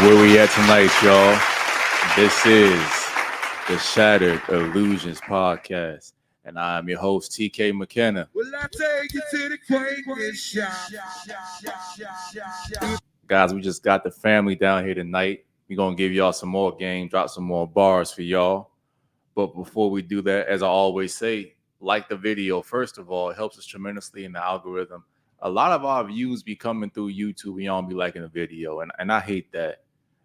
Where we at tonight, y'all? This is the Shattered Illusionz Podcast, and I am your host, TK McKenna. Will I take you to the greatest shop? Guys, we just got the family down here tonight. We're going to give y'all some more game, drop some more bars for y'all. But before we do that, as I always say, like the video. First of all, it helps us tremendously in the algorithm. A lot of our views be coming through YouTube and y'all be liking the video, and I hate that.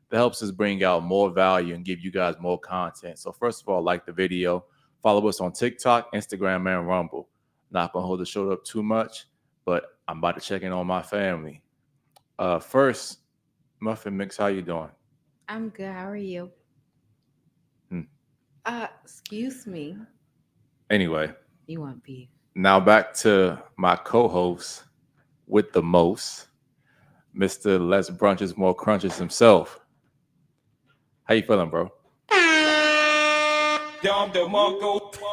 That helps us bring out more value and give you guys more content. So first of all, like the video. Follow us on TikTok, Instagram, and Rumble. Not going to hold the show up too much, but I'm about to check in on my family. First, Muffin Mix, how you doing? I'm good. How are you? Excuse me. Anyway. You want beef? Now back to my co-host with the most, Mr. Less Brunches, More Crunches himself. How you feeling, bro?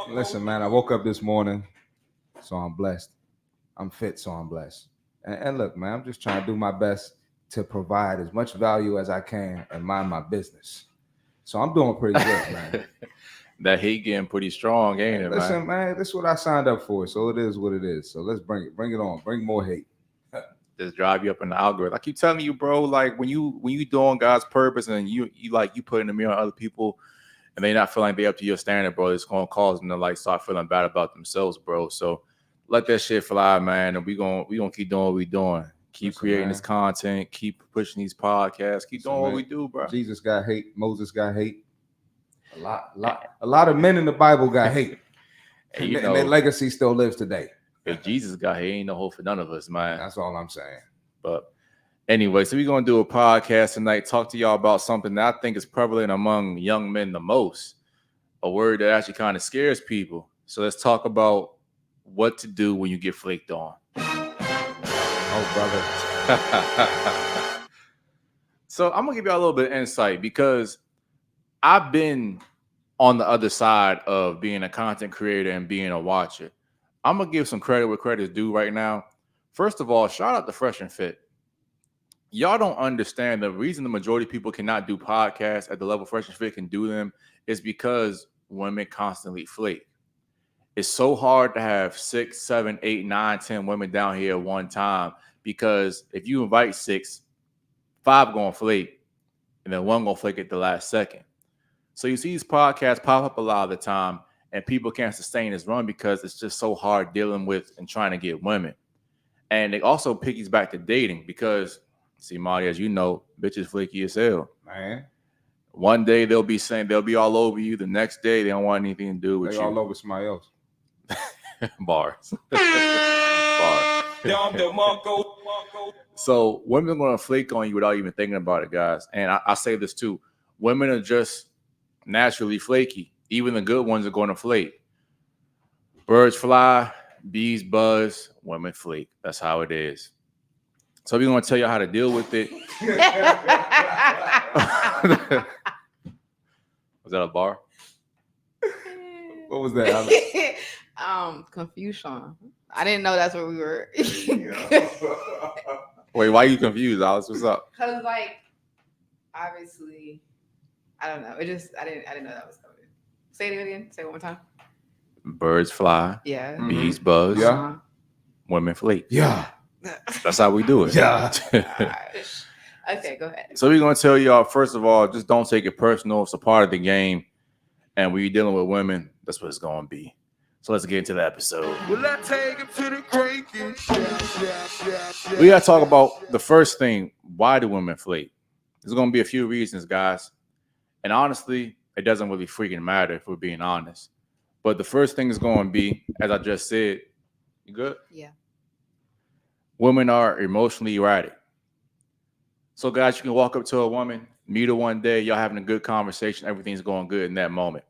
Listen, man, I woke up this morning, so I'm blessed. I'm fit, so I'm blessed. And look, man, I'm just trying to do my best to provide as much value as I can and mind my business. So I'm doing pretty good, man. That heat getting pretty strong, ain't it, Listen, man, this is what I signed up for, so it is what it is. So let's bring it on. Bring more hate. Just drive you up in the algorithm. I keep telling you, bro, like when you doing God's purpose and you putting the mirror on other people and they not feeling they up to your standard, bro, it's gonna cause them to like start feeling bad about themselves, bro. So let that shit fly, man, and we gonna keep doing what we doing. Keep creating this content, keep pushing these podcasts, keep doing what we do, bro. Jesus got hate, Moses got hate. A lot of men in the Bible got hate. And their legacy still lives today. If Jesus got hate, ain't no hope for none of us, man. That's all I'm saying. But anyway, so we're gonna do a podcast tonight, talk to y'all about something that I think is prevalent among young men the most. A word that actually kind of scares people. So let's talk about what to do when you get flaked on. Oh, brother. So I'm gonna give y'all a little bit of insight because I've been on the other side of being a content creator and being a watcher. I'm gonna give some credit where credit's due right now. First of all, shout out to Fresh and Fit. Y'all don't understand the reason the majority of people cannot do podcasts at the level Fresh and Fit can do them is because women constantly flake. It's so hard to have 6, 7, 8, 9, 10 women down here at one time because if you invite 6, 5 gonna flake, and then 1 gonna flake at the last second. So you see these podcasts pop up a lot of the time, and people can't sustain this run because it's just so hard dealing with and trying to get women. And it also piggies back to dating because, CMarty, as you know, bitches flaky as hell. Man. One day they'll be saying they'll be all over you. The next day they don't want anything to do with you. They all over somebody else. Bars. Bars. So women are going to flake on you without even thinking about it, guys. And I say this too. Women are just naturally flaky. Even the good ones are going to flake. Birds fly, bees buzz, women flake. That's how it is. So we're going to tell you how to deal with it. Was that a bar? What was that? Confusion. I didn't know that's where we were. Wait, why are you confused, Alice? What's up? Because like, obviously, I don't know. I didn't know that was coming. Say it again. Say it one more time. Birds fly. Yeah. Bees buzz. Yeah. Women flake. Yeah. That's how we do it. Yeah. Okay, go ahead. So we're going to tell y'all, first of all, just don't take it personal. It's a part of the game. And when you're dealing with women, that's what it's going to be. So let's get into the episode. Will I take him to the greatest? We got to talk about the first thing. Why do women flake? There's going to be a few reasons, guys. And honestly, it doesn't really freaking matter if we're being honest. But the first thing is going to be, as I just said, you good? Yeah. Women are emotionally erratic. So, guys, you can walk up to a woman, meet her one day, y'all having a good conversation, everything's going good in that moment.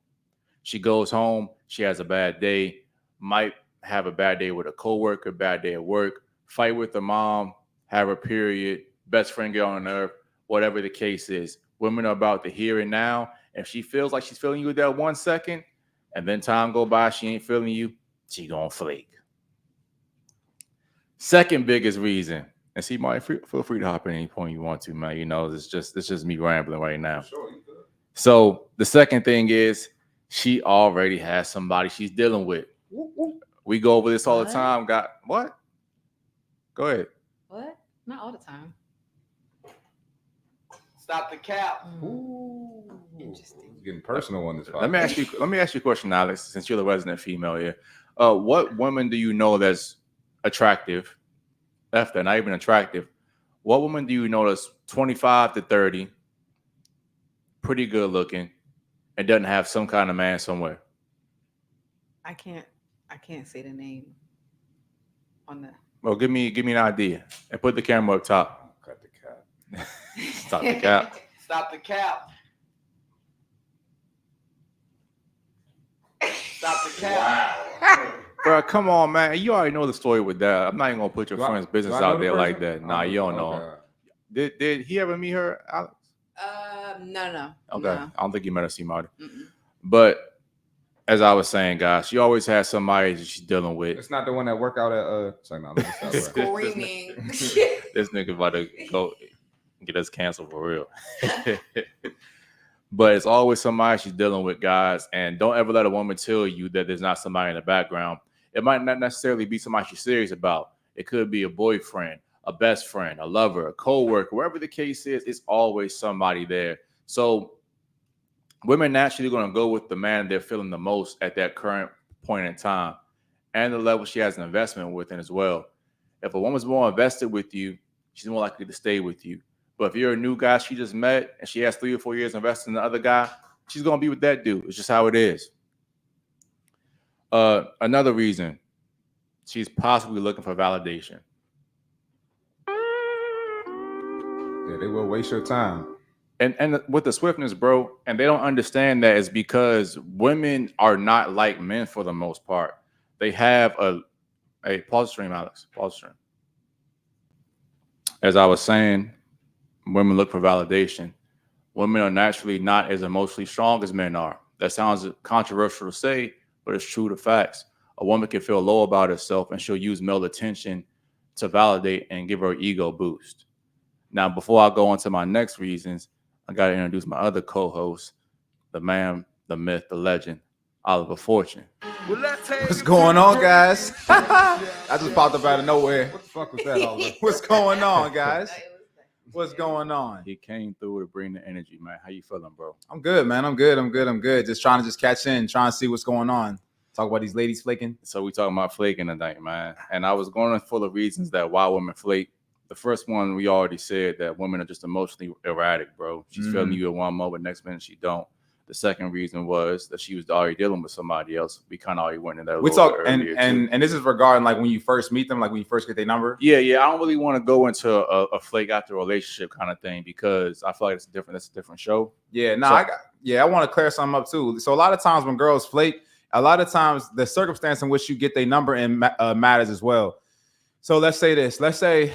She goes home, she has a bad day, might have a bad day with a coworker, bad day at work, fight with her mom, have her period, best friend get on earth, whatever the case is. Women are about the here and now. If she feels like she's feeling you that 1 second, and then time go by, she ain't feeling you, she gonna flake. Second biggest reason, And CMarty, feel free to hop in any point you want to, man. You know, it's just me rambling right now. Sure, you could. So the second thing is she already has somebody she's dealing with. We go over this all the time. Got what? Go ahead. What? Not all the time. Stop the cap. Ooh. Interesting. It's getting personal on this podcast. Let me ask you a question, Alex, since you're the resident female here. What woman do you know that's attractive? After not even attractive. What woman do you know that's 25 to 30, pretty good looking, and doesn't have some kind of man somewhere? I can't say the name on the. Well, give me an idea and put the camera up top. Cut the cap. Stop the cap. Stop the cap. Stop the cap. Wow. Bro, come on, man. You already know the story with that. I'm not even gonna put your friend's business I know out the there person? like that. Nah, you don't know. Okay. Did he ever meet her, Alex? No. Okay. No. I don't think you met her, CMarty. Mm-mm. But as I was saying, guys, she always has somebody that she's dealing with. It's not the one that work out at sorry, no, let me stop that. Screaming. This nigga about to go get us canceled for real. But it's always somebody she's dealing with, guys. And don't ever let a woman tell you that there's not somebody in the background. It might not necessarily be somebody she's serious about. It could be a boyfriend, a best friend, a lover, a co-worker, wherever the case is, it's always somebody there. So women naturally going to go with the man they're feeling the most at that current point in time and the level she has an investment with as well. If a woman's more invested with you, she's more likely to stay with you. But if you're a new guy she just met and she has 3 or 4 years invested in the other guy, she's going to be with that dude. It's just how it is. Another reason, she's possibly looking for validation. Yeah, they will waste your time. And with the swiftness, bro, and they don't understand that it's because women are not like men for the most part. They have a pause the stream, Alex. Pause the stream. As I was saying, women look for validation. Women are naturally not as emotionally strong as men are. That sounds controversial to say, but it's true to facts. A woman can feel low about herself and she'll use male attention to validate and give her ego boost. Now, before I go on to my next reasons, I got to introduce my other co-host, the man, the myth, the legend, Oliver Fortune. What's going on, guys? I just popped up out of nowhere. What the fuck was that, Oliver? What's going on, guys? What's going on? He came through to bring the energy, man. How you feeling, bro? I'm good, man. I'm good. Just trying to catch in, trying to see what's going on. Talk about these ladies flaking. So we talking about flaking tonight, man. And I was going full of reasons that why women flake. The first one, we already said that women are just emotionally erratic, bro. She's feeling you in one moment, next minute she don't. The second reason was that she was already dealing with somebody else. We kind of already went in there. We talk and this is regarding like when you first meet them, like when you first get their number. Yeah. I don't really want to go into a flake after a relationship kind of thing because I feel like that's a different show. Yeah, I want to clear something up too. So a lot of times when girls flake, a lot of times the circumstance in which you get their number in matters as well. So let's say this. Let's say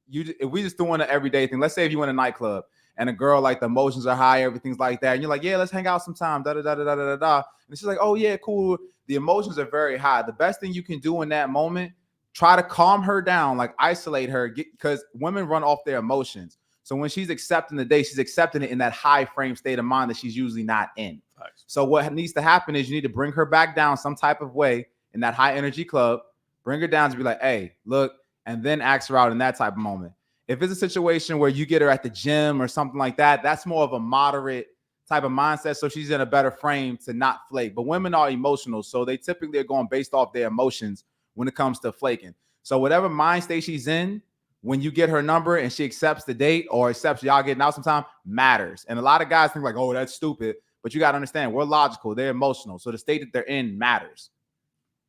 if we just doing an everyday thing. Let's say if you in a nightclub and a girl, like the emotions are high, everything's like that, and you're like, yeah, let's hang out sometime, da da da da da da da. And she's like, oh yeah, cool. The emotions are very high. The best thing you can do in that moment, try to calm her down, like isolate her, because women run off their emotions. So when she's accepting the day, she's accepting it in that high frame state of mind that she's usually not in. Nice. So what needs to happen is you need to bring her back down some type of way in that high energy club. Bring her down to be like, hey, look, and then ask her out in that type of moment. If it's a situation where you get her at the gym or something like that, that's more of a moderate type of mindset. So she's in a better frame to not flake. But women are emotional. So they typically are going based off their emotions when it comes to flaking. So whatever mind state she's in, when you get her number and she accepts the date or accepts y'all getting out sometime, matters. And a lot of guys think like, oh, that's stupid. But you got to understand, we're logical. They're emotional. So the state that they're in matters.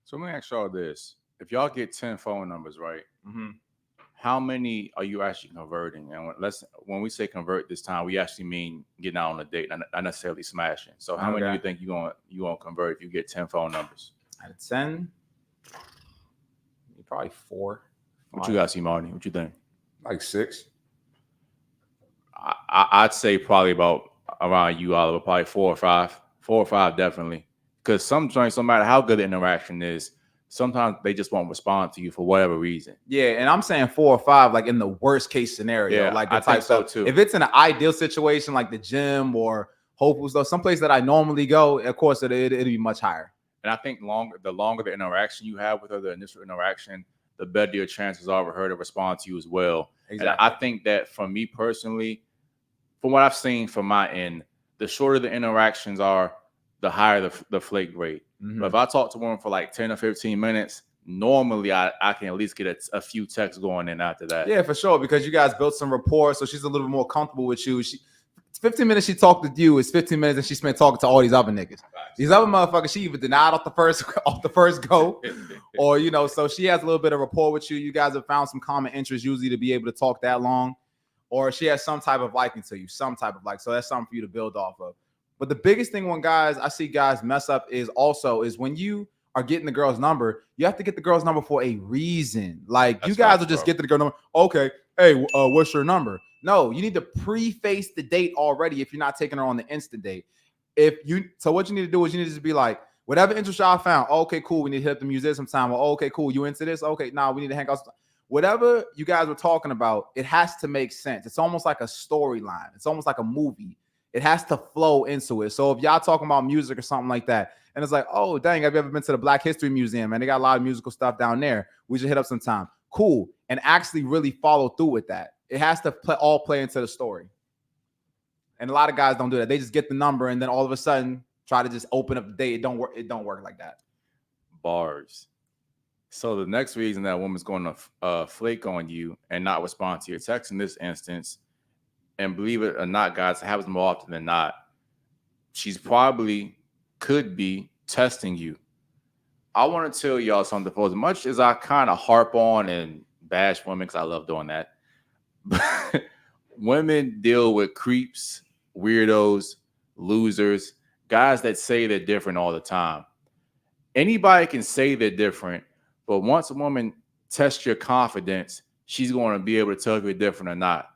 So let me ask y'all this. If y'all get 10 phone numbers, right? Mm-hmm. How many are you actually converting? And when we say convert this time, we actually mean getting out on a date, not necessarily smashing. So how many do you think you gonna convert if you get 10 phone numbers? Out of 10, probably 4. What you got, CMarty? What you think? Like 6. I'd say probably about around you, Oliver, probably 4 or 5. 4 or 5 definitely. Because some joints, no matter how good the interaction is, sometimes they just won't respond to you for whatever reason. Yeah, and I'm saying 4 or 5, like in the worst case scenario. Yeah, like the I think so too. If it's in an ideal situation like the gym or Whole Foods, though, someplace that I normally go, of course it'll be much higher. And I think the longer the interaction you have with her, the initial interaction, the better your chances are for her to respond to you as well. Exactly. And I think that for me personally, from what I've seen from my end, the shorter the interactions are, the higher the flake rate. Mm-hmm. But if I talk to one for like 10 or 15 minutes, normally I can at least get a few texts going in after that. Yeah, for sure, because you guys built some rapport, so she's a little bit more comfortable with you. 15 minutes she talked with you is 15 minutes and she spent talking to all these other niggas. These other motherfuckers, she either denied off the first go, or so she has a little bit of rapport with you. You guys have found some common interests usually to be able to talk that long, or she has some type of liking to you, some type of like. So that's something for you to build off of. But the biggest thing when I see guys mess up is when you are getting the girl's number, you have to get the girl's number for a reason. Like that's you guys will just get the girl number. Okay, hey, what's your number? No, you need to preface the date already if you're not taking her on the instant date. So what you need to do is you need to just be like, whatever interest y'all found, okay, cool, we need to hit up the museum sometime. Well, okay, cool, you into this? Okay, now we need to hang out. Whatever you guys were talking about, it has to make sense. It's almost like a storyline. It's almost like a movie. It has to flow into it. So if y'all talking about music or something like that, and it's like, oh, dang, have you ever been to the Black History Museum? Man, they got a lot of musical stuff down there. We should hit up sometime. Cool. And actually really follow through with that. It has to all play into the story. And a lot of guys don't do that. They just get the number and then all of a sudden try to just open up the date. It don't work like that. Bars. So the next reason that a woman's going to flake on you and not respond to your text in this instance, and believe it or not, guys, it happens more often than not, she's probably could be testing you. I want to tell y'all something. For as much as I kind of harp on and bash women, because I love doing that, women deal with creeps, weirdos, losers, guys that say they're different all the time. Anybody can say they're different, but once a woman tests your confidence, she's going to be able to tell if you're different or not.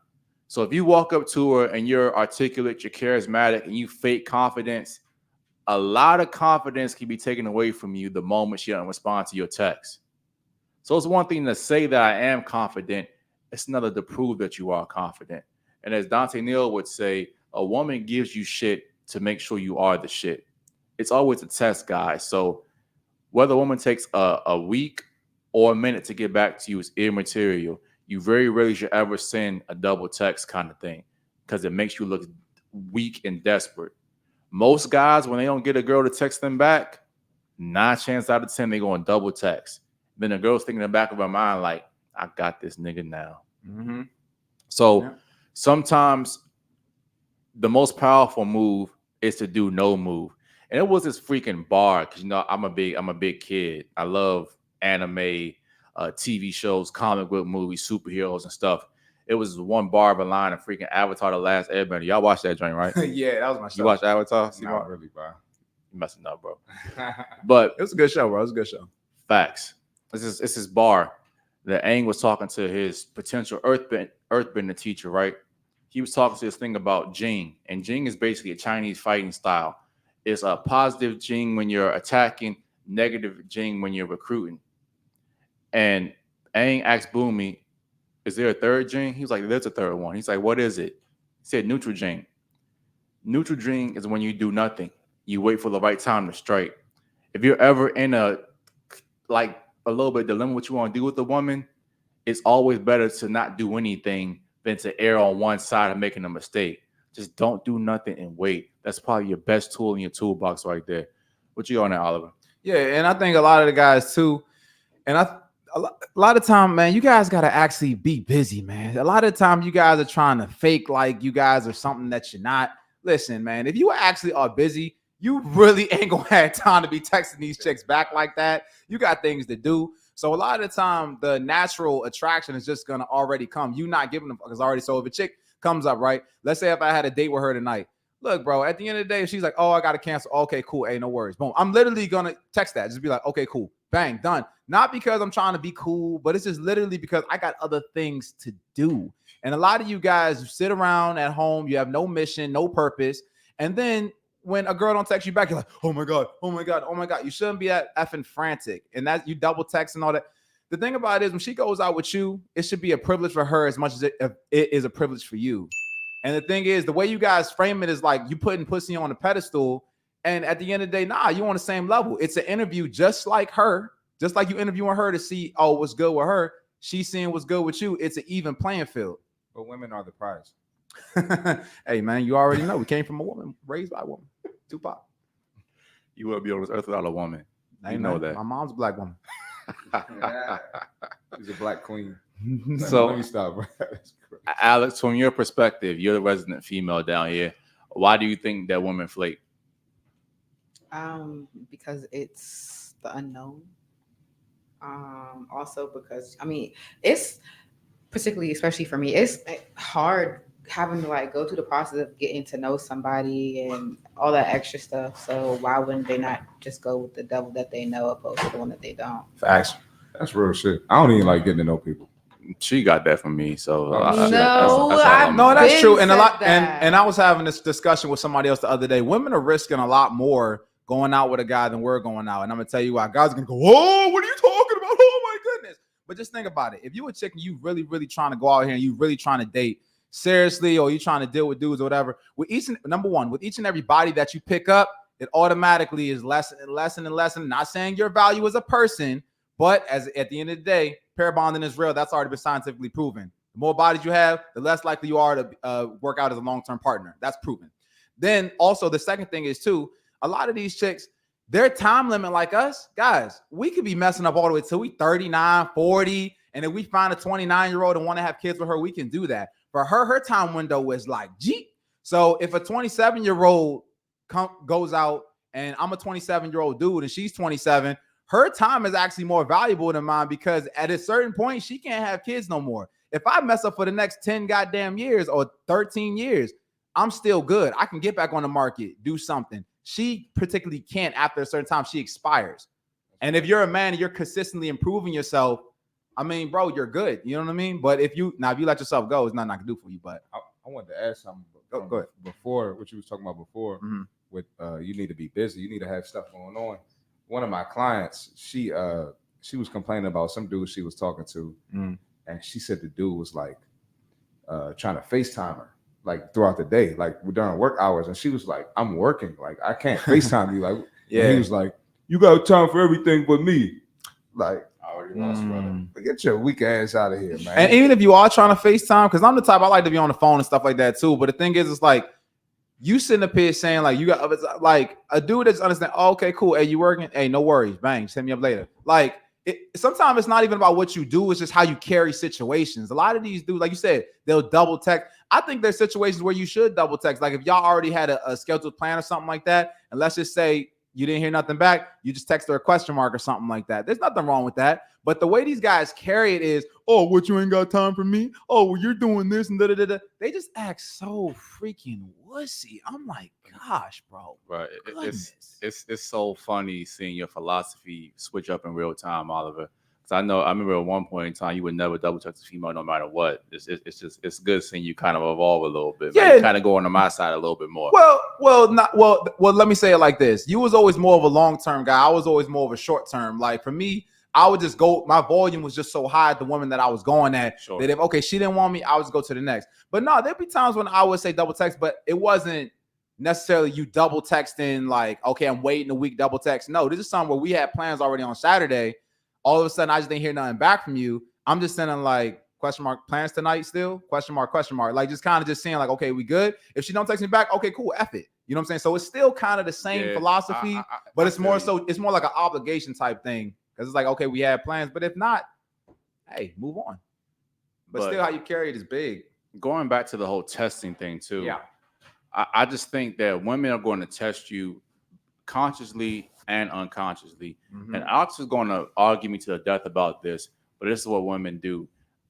So if you walk up to her and you're articulate, you're charismatic, and you fake confidence, a lot of confidence can be taken away from you the moment she doesn't respond to your text. So it's one thing to say that I am confident. It's another to prove that you are confident. And as Dante Neal would say, a woman gives you shit to make sure you are the shit. It's always a test, guys. So whether a woman takes a week or a minute to get back to you is immaterial. You very rarely should ever send a double text kind of thing because it makes you look weak and desperate. Most guys, when they don't get a girl to text them back, 9 chances out of 10, they go on double text. Then the girl's thinking in the back of her mind, like, I got this nigga now. Mm-hmm. So sometimes the most powerful move is to do no move. And it was this freaking bar because, I'm a big kid. I love anime, TV shows, comic book movies, superheroes and stuff. It was one bar of a line of freaking Avatar: The Last Airbender. Y'all watched that joint, right? Yeah, that was my show. You watched Avatar? Not really, bro. You messing up, bro. But it was a good show, bro. It was a good show. Facts. It's this bar that Aang was talking to his potential earthbender teacher, right? He was talking to this thing about Jing, and Jing is basically a Chinese fighting style. It's a positive Jing when you're attacking, negative Jing when you're recruiting. And Aang asked Boomy, is there a third Jing? He was like, there's a third one. He's like, what is it? He said, neutral Jing. Neutral Jing is when you do nothing. You wait for the right time to strike. If you're ever in a little bit dilemma what you want to do with a woman, it's always better to not do anything than to err on one side of making a mistake. Just don't do nothing and wait. That's probably your best tool in your toolbox right there. What you on there, Oliver? Yeah, and I think a lot of the guys too, and a lot of time, man, you guys got to actually be busy, man. A lot of time you guys are trying to fake like you guys are something that you're not. Listen, man, if you actually are busy, you really ain't gonna have time to be texting these chicks back like that. You got things to do. So a lot of the time, the natural attraction is just gonna already come. You not giving them fuckers already. So if a chick comes up, right? Let's say if I had a date with her tonight. Look, bro, at the end of the day, if she's like, oh, I gotta cancel. Okay, cool. Hey, no worries. Boom. I'm literally gonna text that. Just be like, okay, cool. Bang, done. Not because I'm trying to be cool, but it's just literally because I got other things to do. And a lot of you guys, you sit around at home, you have no mission, no purpose. And then when a girl don't text you back, you're like, oh my God. You shouldn't be that effing frantic. And that you double text and all that. The thing about it is when she goes out with you, it should be a privilege for her as much as it is a privilege for you. And the thing is, the way you guys frame it is like you putting pussy on a pedestal. And at the end of the day, nah, you on the same level. It's an interview just like her, just like you interviewing her to see, oh, what's good with her. She's seeing what's good with you. It's an even playing field. But women are the prize. Hey, man, you already know. We came from a woman, raised by a woman. Tupac. You will be on this earth without a woman. You know that. My mom's a black woman. She's a black queen. So let me stop. Bro. Alex, from your perspective, you're the resident female down here. Why do you think that women flake? Because it's the unknown. Also because it's particularly, especially for me, it's hard having to like go through the process of getting to know somebody and all that extra stuff. So why wouldn't they not just go with the devil that they know opposed to the one that they don't? Facts. That's real shit. I don't even like getting to know people. She got that from me, so that's true. And a lot, and I was having this discussion with somebody else the other day. Women are risking a lot more going out with a guy than we're going out, and I'm gonna tell you why. Guys are gonna go, "Oh, what are you talking about? Oh my goodness!" But just think about it. If you a chick and you really, really trying to go out here and you really trying to date seriously, or you trying to deal with dudes or whatever, with each and every body that you pick up, it automatically is less and less and less. Not saying your value as a person, but as at the end of the day, pair bonding is real. That's already been scientifically proven. The more bodies you have, the less likely you are to work out as a long-term partner. That's proven. Then also the second thing is too, a lot of these chicks, their time limit like us, guys, we could be messing up all the way till we 39, 40. And if we find a 29-year-old and want to have kids with her, we can do that. For her, her time window is like, gee. So if a 27-year-old goes out and I'm a 27-year-old dude and she's 27, her time is actually more valuable than mine because at a certain point, she can't have kids no more. If I mess up for the next 10 goddamn years or 13 years, I'm still good. I can get back on the market, do something. She particularly can't after a certain time. She expires. And if you're a man and you're consistently improving yourself, I mean, bro, you're good. You know what I mean? But if you let yourself go, it's nothing I can do for you. But I wanted to add something. Go ahead. Before what you was talking about before, with you need to be busy. You need to have stuff going on. One of my clients, she was complaining about some dude she was talking to, and she said the dude was like trying to FaceTime her like throughout the day, like during work hours, and she was like, "I'm working, like I can't FaceTime you." Like, yeah, and he was like, "You got time for everything but me." Like, I already lost, brother. But get your weak ass out of here, man. And even if you are trying to FaceTime, because I'm the type I like to be on the phone and stuff like that too. But the thing is, it's like you sitting up here saying like you got like a dude that's understand. Oh, okay, cool. Hey, you working? Hey, no worries. Bang, send me up later. Like sometimes it's not even about what you do. It's just how you carry situations. A lot of these dudes, like you said, they'll double text. I think there's situations where you should double text. Like if y'all already had a scheduled plan or something like that, and let's just say you didn't hear nothing back, you just text her a question mark or something like that. There's nothing wrong with that. But the way these guys carry it is, oh, what, you ain't got time for me? Oh, well, you're doing this and da-da-da-da. They just act so freaking wussy. I'm like, gosh, bro. Right. It's so funny seeing your philosophy switch up in real time, Oliver. I remember at one point in time you would never double check the female no matter what. It's good seeing you kind of evolve a little bit. Yeah, kind of go on my side a little bit more. Well. Let me say it like this: you was always more of a long term guy. I was always more of a short term. Like for me, I would just go. My volume was just so high at the woman that I was going at that if she didn't want me, I would just go to the next. But no, there'd be times when I would say double text, but it wasn't necessarily you double texting like, okay, I'm waiting a week double text. No, this is something where we had plans already on Saturday. All of a sudden, I just didn't hear nothing back from you. I'm just sending like question mark plans tonight still question mark like just kind of just saying like, okay, we good. If she don't text me back, okay, cool, F it. You know what I'm saying? So it's still kind of the same philosophy, but it's more like an obligation type thing because it's like, okay, we had plans, but if not, hey, move on. But still, how you carry it is big. Going back to the whole testing thing too. Yeah, I just think that women are going to test you consciously and unconsciously. And Alex is going to argue me to the death about this, but this is what women do.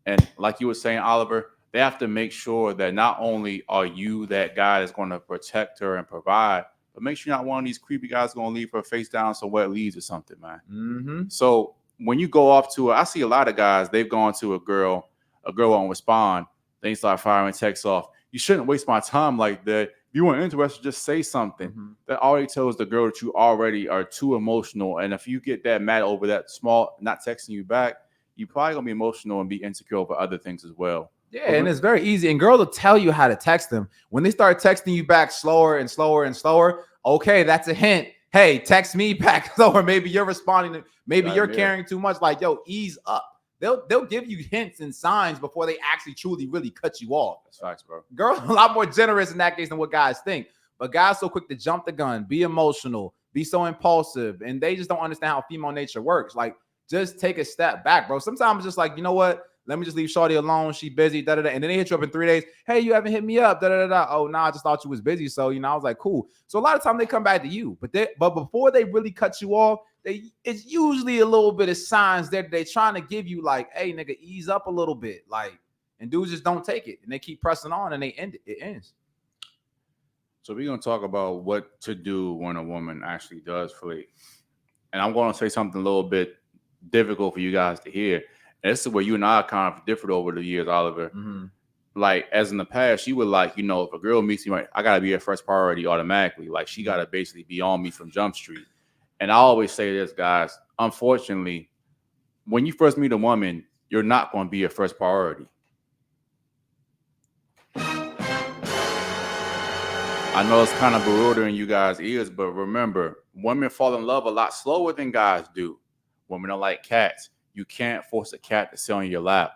And like you were saying, Oliver, they have to make sure that not only are you that guy that's going to protect her and provide, but make sure you're not one of these creepy guys going to leave her face down some wet leaves or something, man. So when you go off to her, I see a lot of guys, they've gone to a girl won't respond. Then you start firing texts off. you shouldn't waste my time like that. If you weren't interested, just say something. Mm-hmm. That already tells the girl that you already are too emotional. And if you get that mad over that small not texting you back, you probably gonna be emotional and be insecure over other things as well. Yeah, and it's very easy. And girls will tell you how to text them. When they start texting you back slower and slower and slower, okay, that's a hint. Hey, text me back slower. Maybe you're responding to, maybe you're carrying too much. Like, yo, ease up. They'll give you hints and signs before they actually truly really cut you off. That's facts, bro. Girls are a lot more generous in that case than what guys think. But guys so quick to jump the gun, be emotional, be so impulsive, and they just don't understand how female nature works. Like, just take a step back, bro. Sometimes it's just like, you know what? Let me just leave shorty alone. She busy, da-da-da. And then they hit you up in 3 days. Hey, you haven't hit me up, da-da-da-da. Oh, nah, I just thought you was busy. So, I was like, cool. So a lot of time they come back to you. But before they really cut you off, it's usually a little bit of signs that they're trying to give you like, hey, nigga, ease up a little bit. Like, and dudes just don't take it. And they keep pressing on and it ends. So we're going to talk about what to do when a woman actually does flake. And I'm going to say something a little bit difficult for you guys to hear. And this is where you and I kind of differed over the years, Oliver. Mm-hmm. Like, as in the past, you would like, if a girl meets me, right, I got to be her first priority automatically. Like, she got to basically be on me from Jump Street. And I always say this, guys, unfortunately, when you first meet a woman, you're not going to be her first priority. I know it's kind of bewildering you guys' ears, but remember, women fall in love a lot slower than guys do. Women are like cats. You can't force a cat to sit on your lap.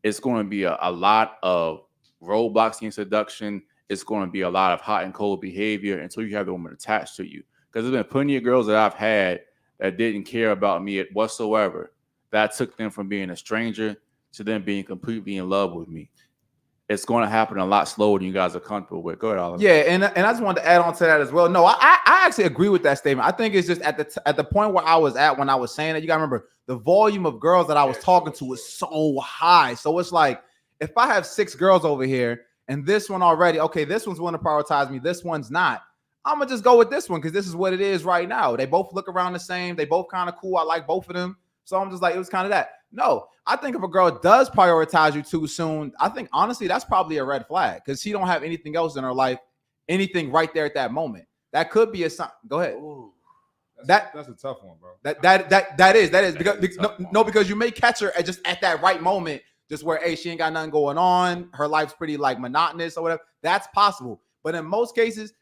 It's going to be a lot of roadblocks in seduction. It's going to be a lot of hot and cold behavior until you have the woman attached to you. Because there's been plenty of girls that I've had that didn't care about me whatsoever. That took them from being a stranger to them being completely in love with me. It's going to happen a lot slower than you guys are comfortable with. Go ahead, Oliver. Yeah, and I just wanted to add on to that as well. No, I actually agree with that statement. I think it's just at the point where I was at when I was saying that. You got to remember the volume of girls that I was talking to was so high. So it's like if I have 6 girls over here and this one already, okay, this one's going to prioritize me. This one's not. I'm gonna just go with this one because this is what it is right now. They both look around the same. They both kind of cool. I like both of them. So I'm just like, it was kind of that. No, I think if a girl does prioritize you too soon, I think honestly that's probably a red flag because she don't have anything else in her life, anything right there at that moment. That could be a sign. Go ahead. Ooh, that's a tough one, bro. That is because you may catch her at that right moment, just where hey, she ain't got nothing going on, her life's pretty like monotonous or whatever. That's possible. But in most cases,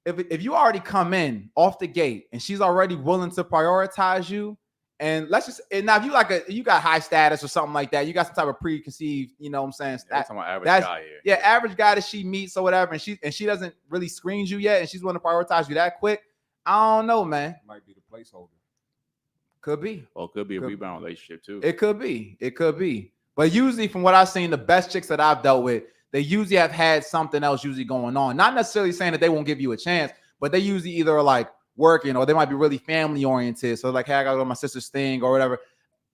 if you already come in off the gate and she's already willing to prioritize you. And let's just now if you got high status or something like that, you got some type of preconceived, you know what I'm saying? That's my average guy here. Yeah, average guy that she meets or whatever, and she doesn't really screen you yet, and she's willing to prioritize you that quick. I don't know, man. Might be the placeholder. Could be. Or it could be a rebound relationship too. It could be. But usually from what I've seen, the best chicks that I've dealt with, they usually have had something else usually going on. Not necessarily saying that they won't give you a chance, but they usually either like working or they might be really family oriented. So like, hey, I gotta go to my sister's thing or whatever.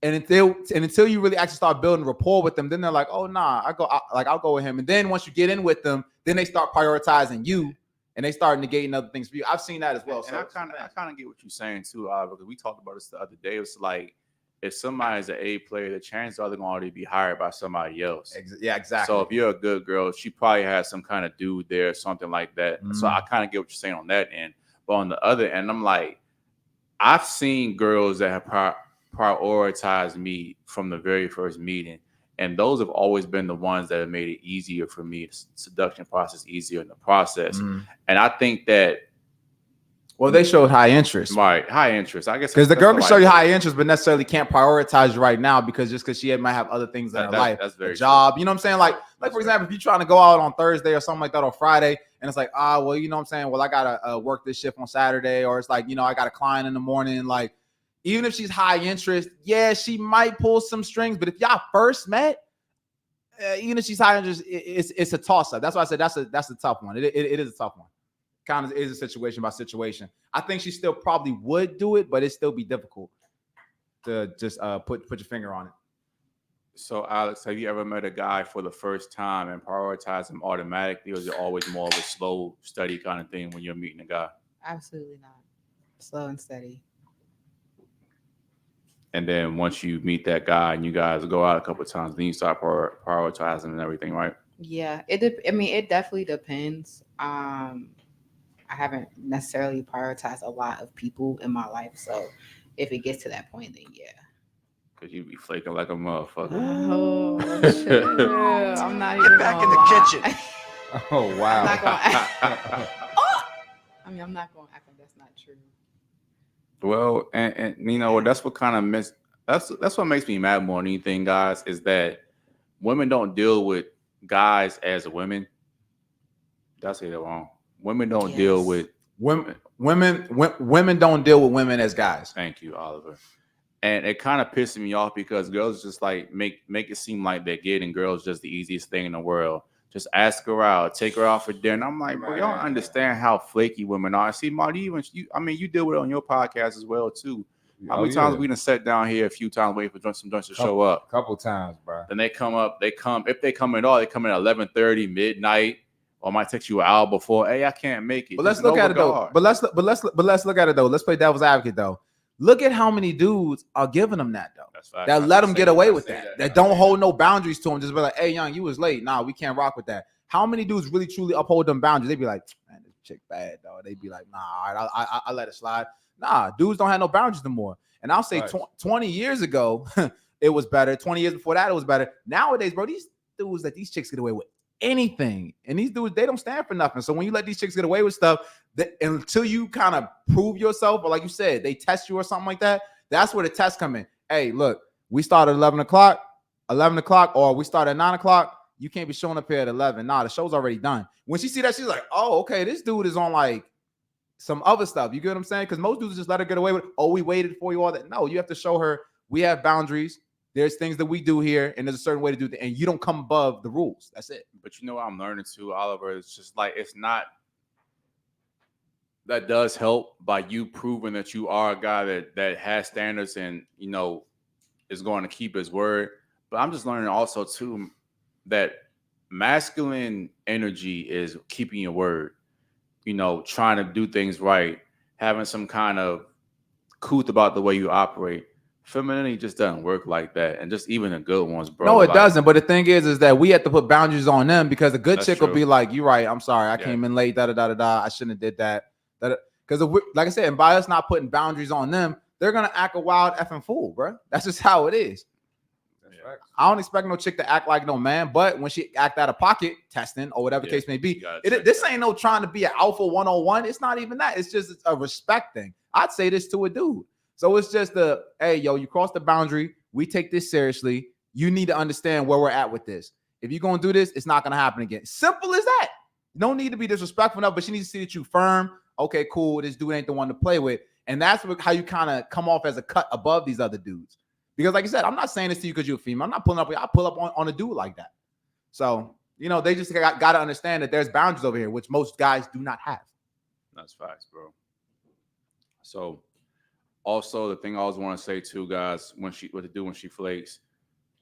And until you really actually start building rapport with them, then they're like, oh nah, I'll go with him. And then once you get in with them, then they start prioritizing you and they start negating other things for you. I've seen that as well. And So I kind of get what you're saying too, because we talked about this the other day. It's like if somebody's an A player, the chances are they're gonna already be hired by somebody else. Yeah, exactly. So if you're a good girl, she probably has some kind of dude there, something like that. Mm-hmm. So I kind of get what you're saying on that end. But on the other end, I'm like, I've seen girls that have prioritized me from the very first meeting. And those have always been the ones that have made it easier for me, the seduction process easier in the process. Mm-hmm. And I think that, well, they showed high interest. Right, high interest. I guess because the girl can show you high interest, but necessarily can't prioritize you right now because she might have other things in her life, that's very a job. true. You know what I'm saying? Like for example, if you're trying to go out on Thursday or something like that, or Friday, and it's like, well, you know what I'm saying? Well, I gotta work this shift on Saturday, or it's like, I got a client in the morning. Like, even if she's high interest, yeah, she might pull some strings. But if y'all first met, even if she's high interest, it's a toss up. That's why I said that's a tough one. It is a tough one. Kind of is a situation by situation. I think she still probably would do it, but it'd still be difficult to just put your finger on it. So, Alex, have you ever met a guy for the first time and prioritize him automatically, or is it always more of a slow, steady kind of thing when you're meeting a guy? Absolutely not. Slow and steady. And then once you meet that guy and you guys go out a couple of times, then you start prioritizing and everything, right? Yeah, it definitely depends. I haven't necessarily prioritized a lot of people in my life, so if it gets to that point, then yeah. Cause you be flaking like a motherfucker. Oh, chill. I'm not even Get back in the gonna kitchen. lie. Oh I'm wow. not gonna act. I'm not gonna act like that's not true. Well, and you know that's what kind of that's what makes me mad more than anything, guys, is that women don't deal with guys as women. Did I say that wrong? Women don't deal Yes. with Women don't deal with women as guys. thank you, Oliver. And it kind of pisses me off because girls just like make it seem like they're getting girls just the easiest thing in the world. Just ask her out, take her out for dinner. I'm like, bro, y'all don't understand how flaky women are. See, Marty, you deal with it on your podcast as well too. How many times we done sat down here a few times waiting for some drinks to show up? Couple times, bro. Then they come if they come at all, they come at 11:30, midnight, or might text you an hour before. Hey, I can't make it. But let's look at it though. But let's look at it though. Let's play devil's advocate though. Look at how many dudes are giving them that though. That's fact. That let them get away with that. That don't hold no boundaries to them. Just be like, hey, young, you was late. Nah, we can't rock with that. How many dudes really truly uphold them boundaries? They be like, man, this chick bad, dog. They be like, nah, all right, I let it slide. Nah, dudes don't have no boundaries no more. And I'll say 20 years ago, it was better. 20 years before that, it was better. Nowadays, bro, these dudes that these chicks get away with anything. And these dudes, they don't stand for nothing. So when you let these chicks get away with stuff, until you kind of prove yourself, or like you said, they test you or something like that, that's where the tests come in. Hey, look, we start at 11 o'clock, or we start at 9 o'clock. You can't be showing up here at 11. Nah, the show's already done. When she see that, she's like, oh, okay, this dude is on like some other stuff. You get what I'm saying? Because most dudes just let her get away with, oh, we waited for you, all that. No, you have to show her we have boundaries. There's things that we do here, and there's a certain way to do it, and you don't come above the rules. That's it. But you know what I'm learning too, Oliver? It's just like it's not. That does help by you proving that you are a guy that has standards and is going to keep his word. But I'm just learning also too that masculine energy is keeping your word. Trying to do things right, having some kind of couth about the way you operate. Femininity just doesn't work like that, and just even the good ones, bro. No, it doesn't. But the thing is that we have to put boundaries on them because a good chick will be like, "You're right. I'm sorry. I came in late. Da da da da da. I shouldn't have did that." Because like I said, and by us not putting boundaries on them, they're gonna act a wild effing fool, bro. That's just how it is. Right. I don't expect no chick to act like no man, but when she act out of pocket, testing or whatever the case may be, this ain't no trying to be an alpha 101. It's not even that. It's just a respect thing. I'd say this to a dude. So it's just hey, yo, you crossed the boundary. We take this seriously. You need to understand where we're at with this. If you're going to do this, it's not going to happen again. Simple as that. No need to be disrespectful enough, but she needs to see that you firm. Okay, cool. This dude ain't the one to play with. And that's how you kind of come off as a cut above these other dudes. Because like I said, I'm not saying this to you because you're a female. I'm not pulling up. I pull up on a dude like that. So, they just got to understand that there's boundaries over here, which most guys do not have. That's facts, bro. So, also, the thing I always want to say too, guys, what to do when she flakes,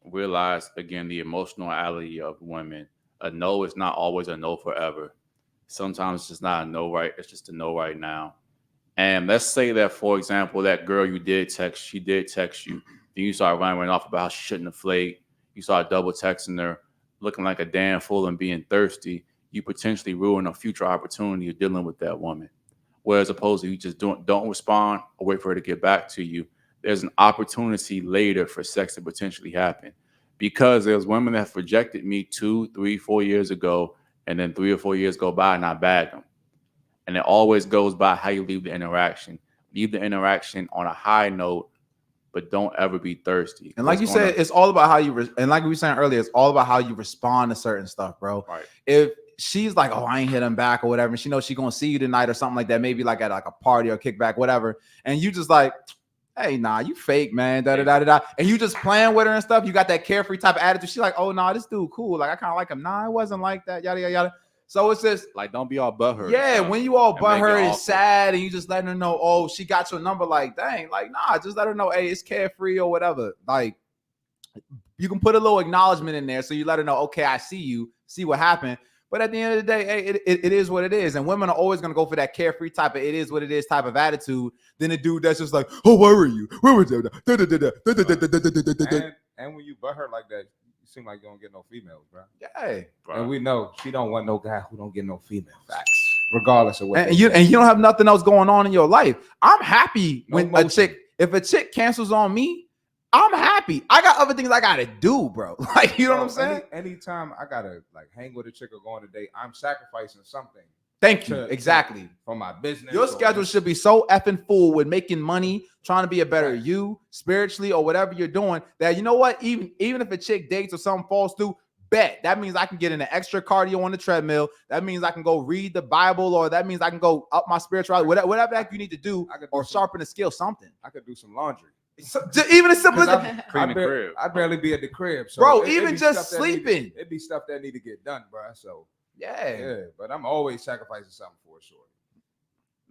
realize again the emotionality of women. A no is not always a no forever. Sometimes it's just not a no right. It's just a no right now. And let's say that, for example, that girl she did text you. Then you start running off about how she shouldn't have flaked. You start double texting her, looking like a damn fool and being thirsty. You potentially ruin a future opportunity of dealing with that woman. Whereas opposed to you just don't respond or wait for her to get back to you. There's an opportunity later for sex to potentially happen. Because there's women that have rejected me 2, 3, 4 years ago, and then 3 or 4 years go by and I bag them. And it always goes by how you leave the interaction. Leave the interaction on a high note, but don't ever be thirsty. And like you said, it's all about how you and like we were saying earlier, it's all about how you respond to certain stuff, bro. Right. If she's like, oh, I ain't hit him back or whatever, and she knows she's gonna see you tonight or something like that, maybe like at like a party or kickback, whatever, and you just like, hey, nah, you fake, man, da da da da, and you just playing with her and stuff. You got that carefree type of attitude. She's like, oh, nah, this dude cool. Like I kind of like him. Nah, it wasn't like that. Yada yada yada. So it's just like, don't be all butthurt. Yeah, when you all butthurt and sad and you just letting her know, oh, she got your number, like, dang, like, nah, just let her know, hey, it's carefree or whatever. Like, you can put a little acknowledgement in there so you let her know, okay, I see you, see what happened. But at the end of the day, hey, it is what it is. And women are always going to go for that carefree type of it is what it is type of attitude than a dude that's just like, oh, where were you? Where was you? And when you butthurt like that, seem like you don't get no females, bro. Yeah. And we know she don't want no guy who don't get no females. Facts. Regardless of what. And you don't have nothing else going on in your life. I'm happy when if a chick cancels on me, I'm happy. I got other things I gotta do, bro. Like, you know what I'm saying? Anytime I gotta like hang with a chick or go on a date, I'm sacrificing something. Thank you. Exactly. For my business. Your schedule should be so effing full with making money, trying to be a better you spiritually or whatever you're doing, that you know what? Even if a chick dates or something falls through, bet that means I can get in an extra cardio on the treadmill. That means I can go read the Bible, or that means I can go up my spirituality, whatever that you need to do, or sharpen the skill, something. I could do some laundry. So, even as simple as I barely be at the crib, so bro. Even just sleeping, it'd be stuff that need to get done, bro. So yeah. But I'm always sacrificing something for it, short.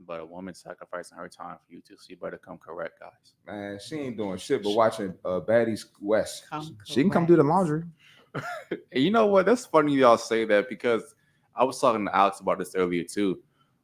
But a woman sacrificing her time for you to see better come correct, guys. Man, she ain't doing shit but watching Baddies West. She can come do the laundry. And you know what? That's funny y'all say that, because I was talking to Alex about this earlier too.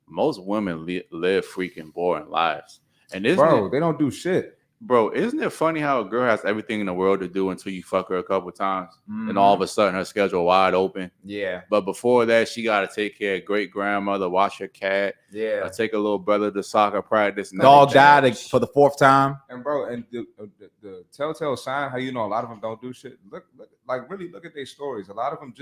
Most women live freaking boring lives, and they don't do shit. Bro, isn't it funny how a girl has everything in the world to do until you fuck her a couple times, and all of a sudden her schedule wide open? Yeah. But before that, she got to take care of great grandmother, watch her cat, take a little brother to soccer practice. Dog died for the 4th time. And bro, and the telltale sign how you know a lot of them don't do shit. Look at their stories. A lot of them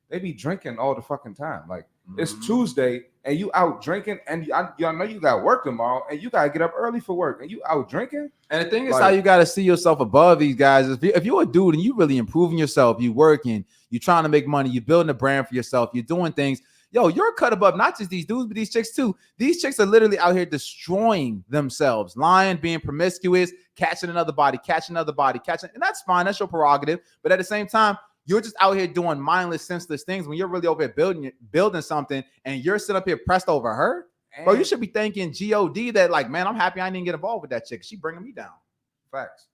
they be drinking all the fucking time. Like it's Tuesday and you out drinking, and y'all know you got work tomorrow, and you gotta get up early for work, and you out drinking. And the thing is, how you gotta see yourself above these guys. If you're a dude and you really improving yourself, you working, you trying to make money, you building a brand for yourself, you're doing things. Yo, you're cut above not just these dudes, but these chicks too. These chicks are literally out here destroying themselves, lying, being promiscuous, catching another body, and that's fine. That's your prerogative. But at the same time, you're just out here doing mindless, senseless things when you're really over here building something, and you're sitting up here pressed over her. Bro, you should be thanking God that, like, man, I'm happy I didn't get involved with that chick. She bringing me down. Facts.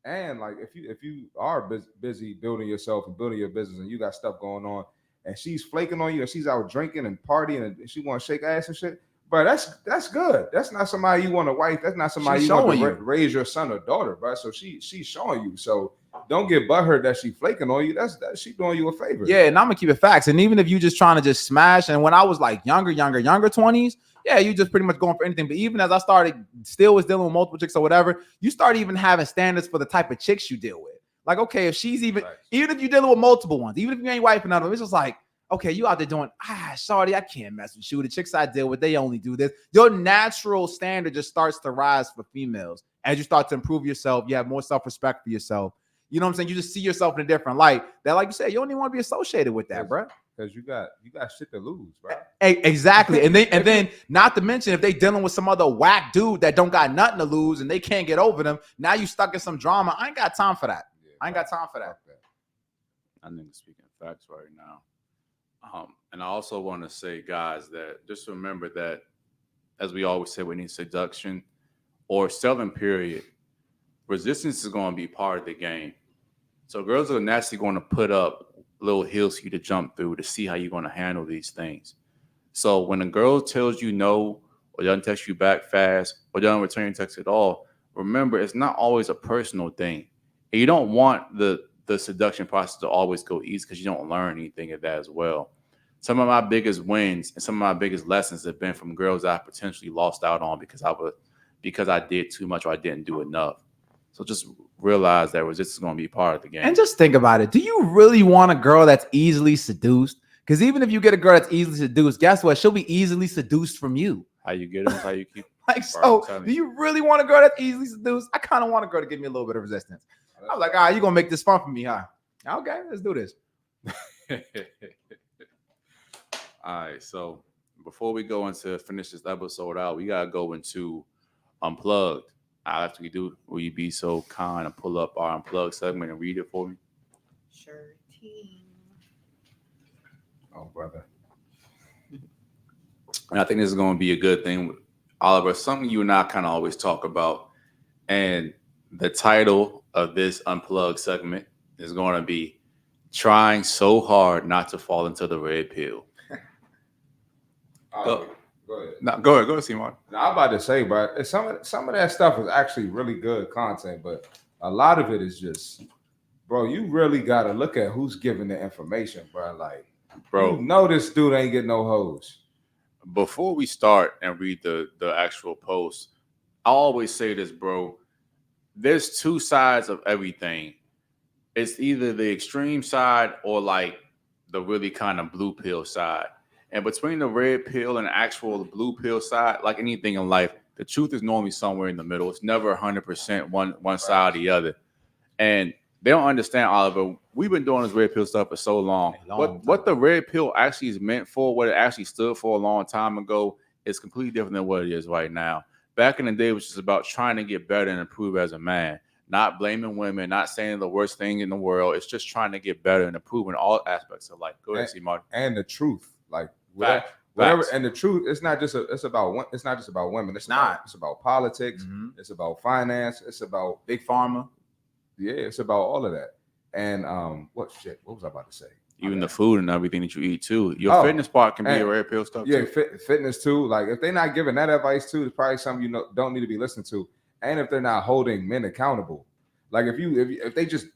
And like, if you are busy building yourself and building your business, and you got stuff going on, and she's flaking on you, and she's out drinking and partying, and she want to shake ass and shit, bro, that's good. That's not somebody you want to wife. That's not somebody you want to raise your son or daughter, bro. So she's showing you. So don't get butthurt that she flaking on you. That's she doing you a favor. Yeah, and I'm gonna keep it facts. And even if you just trying to just smash, and when I was like younger 20s, yeah, you just pretty much going for anything. But even as I started, still was dealing with multiple chicks or whatever, you start even having standards for the type of chicks you deal with. Like, okay, if she's even if you're dealing with multiple ones, even if you ain't wiping out of them, it's just like, okay, you out there doing, sorry, I can't mess with you. The chicks I deal with, they only do this. Your natural standard just starts to rise for females. As you start to improve yourself, you have more self-respect for yourself. You know what I'm saying? You just see yourself in a different light. That, like you said, you don't even want to be associated with that, bro. Because you got shit to lose, bro. Exactly. And then not to mention, if they dealing with some other whack dude that don't got nothing to lose and they can't get over them, now you stuck in some drama. I ain't got time for that. I think speaking facts right now. And I also want to say, guys, that just remember that, as we always say, we need seduction or selling, period. Resistance is going to be part of the game. So girls are naturally going to put up little hills for you to jump through to see how you're going to handle these things. So when a girl tells you no, or doesn't text you back fast, or doesn't return your text at all, remember, it's not always a personal thing. And you don't want the seduction process to always go easy, because you don't learn anything of that as well. Some of my biggest wins and some of my biggest lessons have been from girls that I potentially lost out on because I did too much or I didn't do enough. So just realize that resistance is going to be part of the game. And just think about it. Do you really want a girl that's easily seduced? Because even if you get a girl that's easily seduced, guess what? She'll be easily seduced from you. How you get them is how you keep. Like, so do you really want a girl that's easily seduced? I kind of want a girl to give me a little bit of resistance. I was like, all right, you're going to make this fun for me, huh? Okay, let's do this. All right, so before we go into finish this episode out, we got to go into Unplugged. After we do, will you be so kind and pull up our Unplugged segment and read it for me? Sure, team. Oh, brother. And I think this is going to be a good thing, Oliver. Something you and I kind of always talk about. And the title of this Unplugged segment is going to be Trying So Hard Not to Fall Into the Red Pill. Go ahead. No, go ahead, CMarty. Now, I'm about to say, bro, some of that stuff is actually really good content, but a lot of it is just bro, you really gotta look at who's giving the information, bro. Like, Bro, you know this dude ain't getting no hoes. before we start and read the actual post, I always say this, bro. There's two sides of everything. It's either the extreme side or like the really kind of blue pill side. And between the red pill and the actual blue pill side, like anything in life, the truth is normally somewhere in the middle. It's never 100% one side or the other. And they don't understand, Oliver. We've been doing this red pill stuff for so long. What the red pill actually is meant for, what it actually stood for a long time ago, is completely different than what it is right now. Back in the day, it was just about trying to get better and improve as a man, not blaming women, not saying the worst thing in the world. It's just trying to get better and improve in all aspects of life. Go ahead, CMarty. And the truth, like Facts. whatever. Facts. And the truth, it's not just about women. It's about politics. Mhm. It's about finance. It's about Big Pharma. yeah. It's about all of that. And what was I about to say? Even the food and everything that you eat too. Your fitness part can be a red pill stuff Yeah, too. fitness too. Like if they're not giving that advice too, it's probably something you don't need to be listening to. And if they're not holding men accountable, like if they just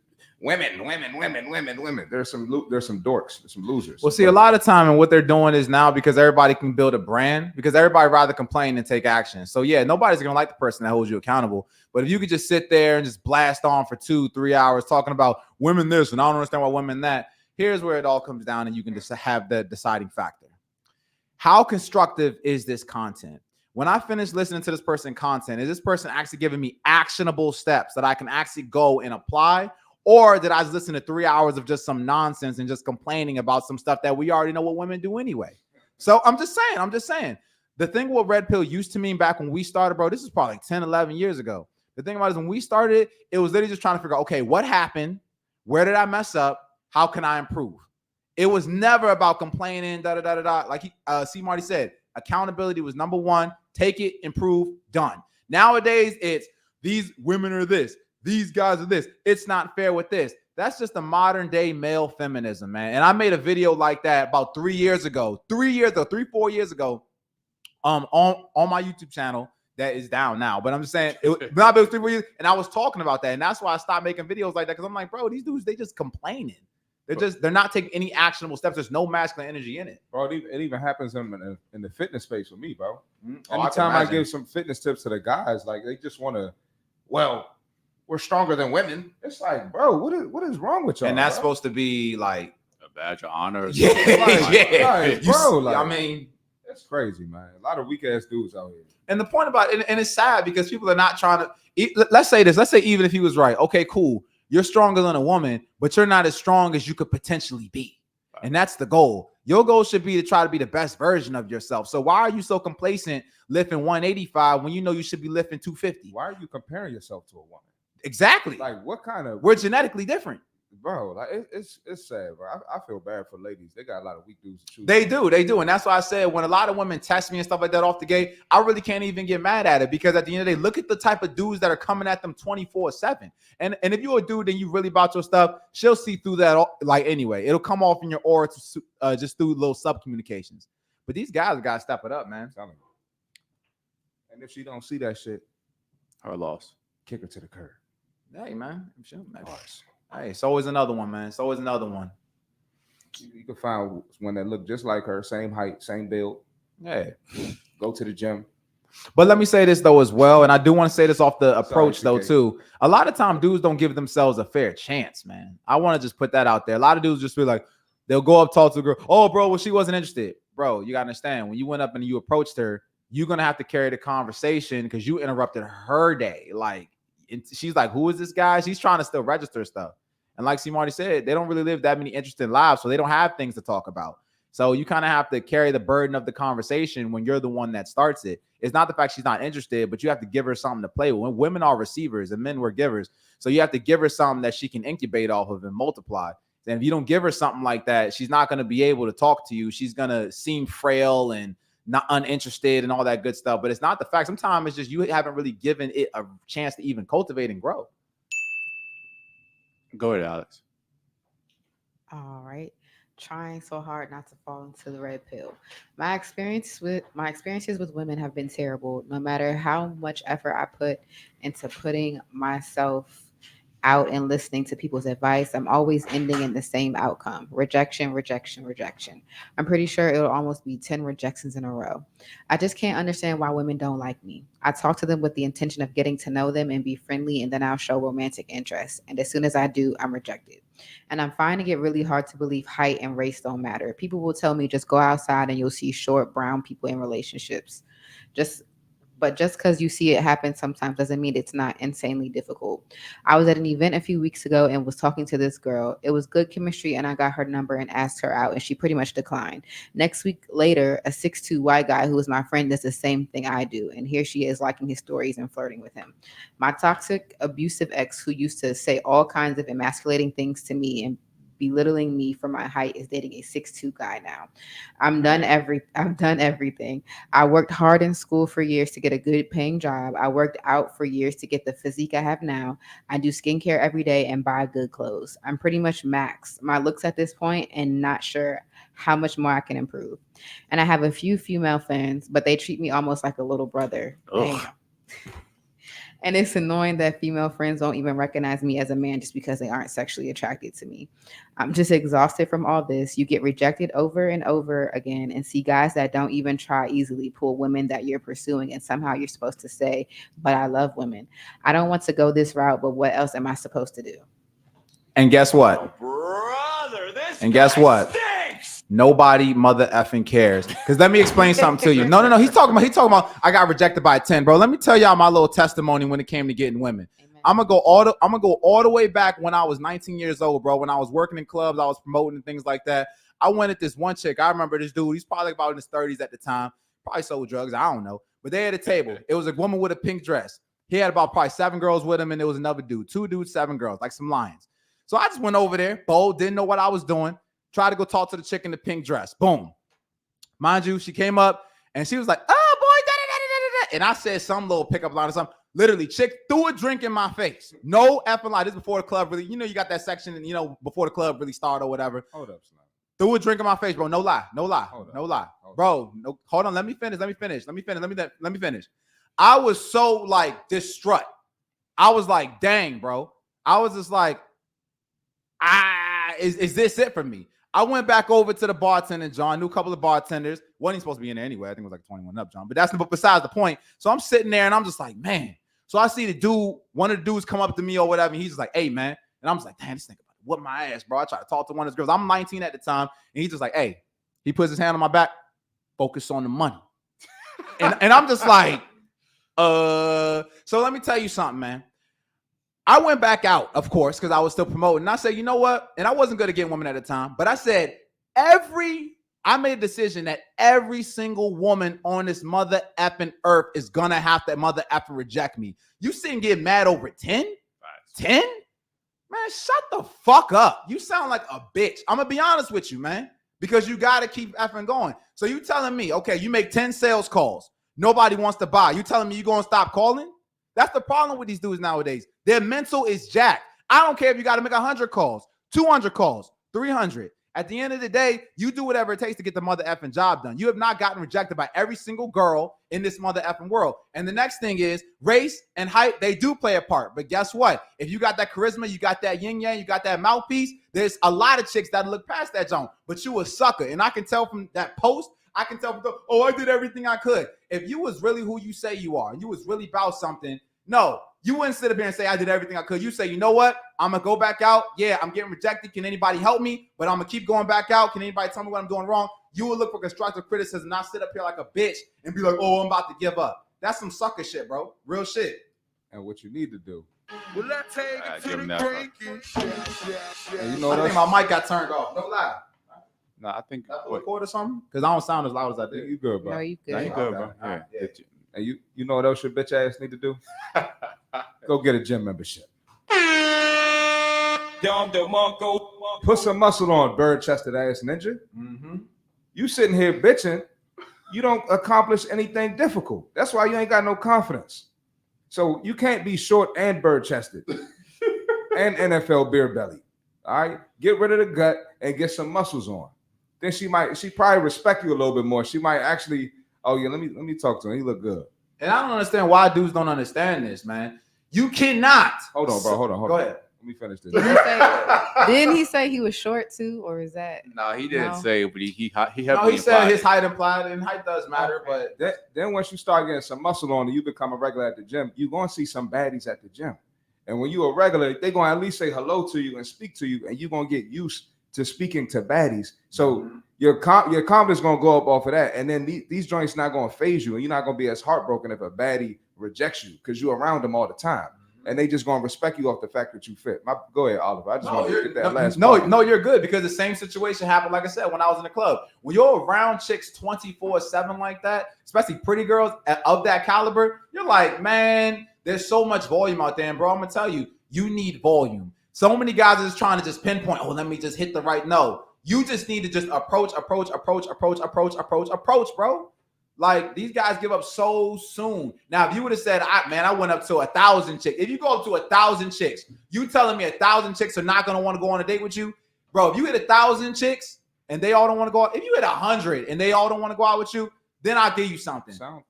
women, there's some dorks, there's some losers. Well, see, a lot of time and what they're doing is now because everybody can build a brand, because everybody rather complain than take action. So yeah, nobody's gonna like the person that holds you accountable. But if you could just sit there and just blast on for 2-3 hours talking about women this and I don't understand why women that, here's where it all comes down, and you can just have the deciding factor. How constructive is this content? When I finish listening to this person's content, is this person actually giving me actionable steps that I can actually go and apply? Or did I just listen to 3 hours of just some nonsense and just complaining about some stuff that we already know what women do anyway? So I'm just saying. The thing what red pill used to mean back when we started, bro, this is probably like 10, 11 years ago. The thing about it is when we started, it was literally just trying to figure out, okay, what happened? Where did I mess up? How can I improve? It was never about complaining, Like CMarty said, accountability was number one. Take it, improve, done. Nowadays, it's these women are this. These guys are this. It's not fair with this. That's just a modern day male feminism, man. And I made a video like that about 3 years ago. 4 years ago, on my YouTube channel that is down now. But I'm just saying, it was 3-4 years, and I was talking about that. And that's why I stopped making videos like that. Because I'm like, bro, these dudes, they just complaining. They're not taking any actionable steps. There's no masculine energy in it. Bro, it even happens in the fitness space with me, bro. Oh, Anytime I give some fitness tips to the guys, like they just want to, well, we're stronger than women. It's like, bro, what is wrong with y'all? And that's bro? supposed to be like A badge of honor. Or yeah, Like, bro. Like, I mean, that's crazy, man. A lot of weak ass dudes out here. and the point about it, and it's sad because people are not trying to. Let's say this. Let's say even if he was right, okay, cool. You're stronger than a woman, but you're not as strong as you could potentially be. And that's the goal. Your goal should be to try to be the best version of yourself. So why are you so complacent lifting 185 when you know you should be lifting 250? Why are you comparing yourself to a woman? Exactly. Like, what kind of? We're genetically different. Bro, like it's sad, bro. I feel bad for ladies. They got a lot of weak dudes to choose. They do. And that's why I said when a lot of women test me and stuff like that off the gate, I really can't even get mad at it because at the end of the day, look at the type of dudes that are coming at them 24/7. And if you're a dude and you really about your stuff, she'll see through that. Like anyway, it'll come off in your aura just through little sub communications. But these guys got to step it up, man. And if she don't see that shit, Her loss. kick her to the curb. Hey, man. Hey, it's always another one, man. It's always another one. You can find one that look just like her, same height, same build. Yeah. Go to the gym. But let me say this though as well, and I do want to say this off the approach Sorry, though too. A lot of time dudes don't give themselves a fair chance, man. I want to just put that out there. A lot of dudes just be like, they'll go up, talk to a girl. Oh, bro, well, she wasn't interested. Bro, you gotta understand when you went up and you approached her, you're gonna have to carry the conversation because you interrupted her day. Like, she's like, who is this guy? She's trying to still register stuff. And like CMarty said, they don't really live that many interesting lives, so they don't have things to talk about. So you kind of have to carry the burden of the conversation when you're the one that starts it. It's not the fact she's not interested, but you have to give her something to play with. When women are receivers and men were givers. So you have to give her something that she can incubate off of and multiply. And if you don't give her something like that, she's not going to be able to talk to you. She's going to seem frail and not uninterested and all that good stuff. But it's not the fact. Sometimes it's just you haven't really given it a chance to even cultivate and grow. Go ahead, Alex. All right. Trying so hard not to fall into the red pill. My experiences with women have been terrible. No matter how much effort I put into putting myself out and listening to people's advice, I'm always ending in the same outcome: rejection, rejection, rejection. I'm pretty sure it'll almost be 10 rejections in a row. I just can't understand why women don't like me. I talk to them with the intention of getting to know them and be friendly, and then I'll show romantic interest. And as soon as I do, I'm rejected. And I'm finding it really hard to believe height and race don't matter. People will tell me just go outside and you'll see short brown people in relationships. Just because you see it happen sometimes doesn't mean it's not insanely difficult. I was at an event a few weeks ago and was talking to this girl. It was good chemistry, and I got her number and asked her out, and she pretty much declined. Next week later, a 6'2" white guy who is my friend does the same thing I do, and here she is liking his stories and flirting with him. My toxic, abusive ex, who used to say all kinds of emasculating things to me and belittling me for my height, is dating a 6'2" guy now. I've done everything. I worked hard in school for years to get a good paying job. I worked out for years to get the physique I have now. I do skincare every day and buy good clothes. I'm pretty much maxed my looks at this point and not sure how much more I can improve. And I have a few female friends, but they treat me almost like a little brother. Damn. And it's annoying that female friends don't even recognize me as a man just because they aren't sexually attracted to me. I'm just exhausted from all this. You get rejected over and over again and see guys that don't even try easily pull women that you're pursuing, and somehow you're supposed to say, but I love women. I don't want to go this route, but what else am I supposed to do? And guess what? Brother, this And guess guy what? stinks. Nobody mother effing cares. Because let me explain something to you. No. He's talking about I got rejected by 10, bro. Let me tell y'all my little testimony when it came to getting women. Amen. I'm gonna go all the way back when I was 19 years old, bro. When I was working in clubs, I was promoting and things like that. I went at this one chick. I remember this dude. He's probably about in his 30s at the time. Probably sold drugs. I don't know. But they had a table. It was a woman with a pink dress. He had about probably 7 girls with him, and there was another dude. 2 dudes, 7 girls, like some lions. So I just went over there, bold, didn't know what I was doing. Tried to go talk to the chick in the pink dress. Boom. Mind you, she came up and she was like, oh, boy, da-da-da-da-da-da. And I said some little pickup line or something. Literally, chick threw a drink in my face. No effing lie. This is before the club really, you got that section, and before the club really started or whatever. Hold up, Slim. Threw a drink in my face, bro. No lie. Hold up. Bro, no, hold on. Let me finish. I was so like distraught. I was like, dang, bro. I was just like, is this it for me? I went back over to the bartender, John. Knew a couple of bartenders. Wasn't supposed to be in there anyway. I think it was like 21 up, John. But besides the point. So I'm sitting there and I'm just like, man. So I see one of the dudes come up to me or whatever. And he's just like, hey, man. And I'm just like, damn, this nigga about to whoop my ass, bro. I try to talk to one of his girls. I'm 19 at the time. And he's just like, hey. He puts his hand on my back. Focus on the money. and I'm just like, so let me tell you something, man. I went back out, of course, because I was still promoting. And I said, you know what? And I wasn't going to get women at the time. But I said, I made a decision that every single woman on this mother effing earth is going to have to mother effing reject me. You sitting get mad over 10? 10? Man, shut the fuck up. You sound like a bitch. I'm going to be honest with you, man, because you got to keep effing going. So you telling me, okay, you make 10 sales calls. Nobody wants to buy. You telling me you going to stop calling? That's the problem with these dudes nowadays. Their mental is jacked. I don't care if you got to make 100 calls, 200 calls, 300. At the end of the day, you do whatever it takes to get the mother effing job done. You have not gotten rejected by every single girl in this mother effing world. And the next thing is race and height. They do play a part. But guess what? If you got that charisma, you got that yin yang, you got that mouthpiece, there's a lot of chicks that look past that zone. But you a sucker. And I can tell from that post, I can tell from I did everything I could. If you was really who you say you are, and you was really about something, no, you wouldn't sit up here and say, I did everything I could. You say, you know what? I'm going to go back out. Yeah, I'm getting rejected. Can anybody help me? But I'm going to keep going back out. Can anybody tell me what I'm doing wrong? You would look for constructive criticism, not sit up here like a bitch and be like, oh, I'm about to give up. That's some sucker shit, bro. Real shit. And what you need to do. Will I take it to the break? And you know I what think my mic got turned off. No lie. No, I think Record or something? Because I don't sound as loud as I did. You good, bro. No, you no, good. you good, bro. Okay. Yeah. And you know what else your bitch ass need to do? Go get a gym membership. Put some muscle on, bird-chested ass ninja. Mm-hmm. You sitting here bitching, you don't accomplish anything difficult. That's why you ain't got no confidence. So you can't be short and bird-chested and NFL beer belly. All right? Get rid of the gut and get some muscles on. Then she probably respect you a little bit more. She might actually, oh yeah, let me talk to him. He look good. And I don't understand why dudes don't understand this, man. You cannot. Hold on, bro. Hold on. Go ahead. Let me finish this. Didn't he say he was short too, or is that? No, he didn't say, but he No, heavily he said implied his it. height implied, and height does matter, but Then once you start getting some muscle on and you become a regular at the gym, you're going to see some baddies at the gym. And when you're a regular, they're going to at least say hello to you and speak to you, and you're going to get used to speaking to baddies. So your confidence going to go up off of that. And then these joints not going to phase you, and you're not going to be as heartbroken if a baddie rejects you because you're around them all the time. And they just going to respect you off the fact that you fit. Go ahead, Oliver. I just want to get that last part. No, you're good, because the same situation happened, like I said, when I was in the club. When you're around chicks 24/7 like that, especially pretty girls of that caliber, you're like, man, there's so much volume out there. And bro, I'm going to tell you, you need volume. So many guys are just trying to just pinpoint, oh, let me just hit the right. No, you just need to just approach, bro. Like, these guys give up so soon. Now, if you would have said, I went up to 1,000 chicks. If you go up to 1,000 chicks, you telling me 1,000 chicks are not going to want to go on a date with you? Bro, if you hit 1,000 chicks and they all don't want to go out, if you hit 100 and they all don't want to go out with you, then I'll give you something. Sound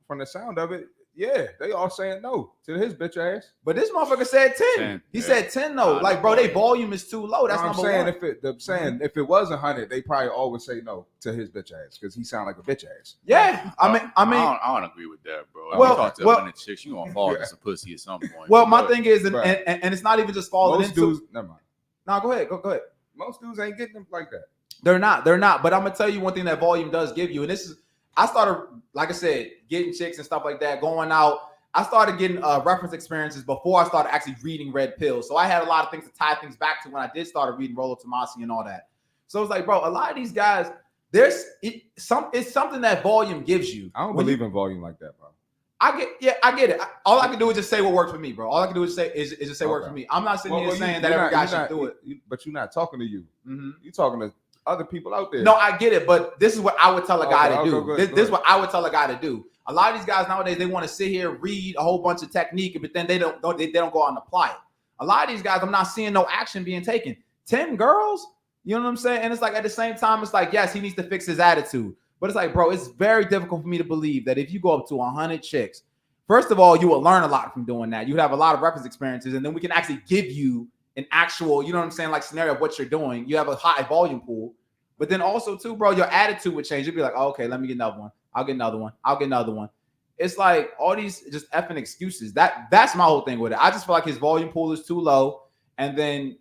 from the sound of it, yeah, they all saying no to his bitch ass. But this motherfucker said 10. He said 10 though. Like, bro, their volume is too low. That's number one. If it was 100, they probably always say no to his bitch ass because he sound like a bitch ass. Yeah, I don't agree with that, bro. Well, you talk to 100 chicks, you gonna fall into some pussy at some point. Well, my thing is, and it's not even just falling Most into. dudes, never mind. No, go ahead. Go ahead. Most dudes ain't getting them like that. They're not. But I'm gonna tell you one thing that volume does give you, and this is, I started, like I said, getting chicks and stuff like that, going out. I started getting reference experiences before I started actually reading Red Pill. So I had a lot of things to tie things back to when I did start reading Rollo Tomasi and all that. So it's like, bro, a lot of these guys, it's something that volume gives you. I don't believe in volume like that, bro. I get it. All I can do is just say what worked for me, bro. All I can do is just say work for me. I'm not sitting here saying that every guy should do it. But you're not talking to you. You're talking to other people out there. No, I get it, but this is what I would tell a guy to do. Go This is what I would tell a guy to do. A lot of these guys nowadays, they want to sit here, read a whole bunch of technique, but then they don't go out and apply it. A lot of these guys, I'm not seeing no action being taken. 10 girls, you know what I'm saying? And it's like, at the same time, it's like, yes, he needs to fix his attitude. But it's like, bro, it's very difficult for me to believe that if you go up to 100 chicks, first of all, you will learn a lot from doing that. You have a lot of reference experiences, and then we can actually give you an actual, you know what I'm saying, like scenario of what you're doing. You have a high volume pool. But then also, too, bro, your attitude would change. You'd be like, oh, okay, let me get another one. I'll get another one. I'll get another one. It's like all these just effing excuses. That's my whole thing with it. I just feel like his volume pool is too low. And then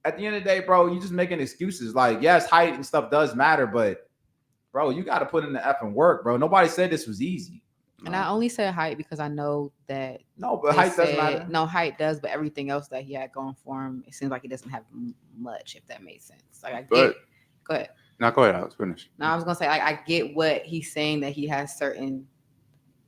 at the end of the day, bro, you just making excuses. Like, yes, height and stuff does matter, but, bro, you got to put in the effing work, bro. Nobody said this was easy. And I only said height because I know that. No, but height does matter. No, height does, but everything else that he had going for him, it seems like he doesn't have much, if that makes sense. Like, go ahead. No, go ahead. I was finished. No, I was gonna say, like, I get what he's saying, that he has certain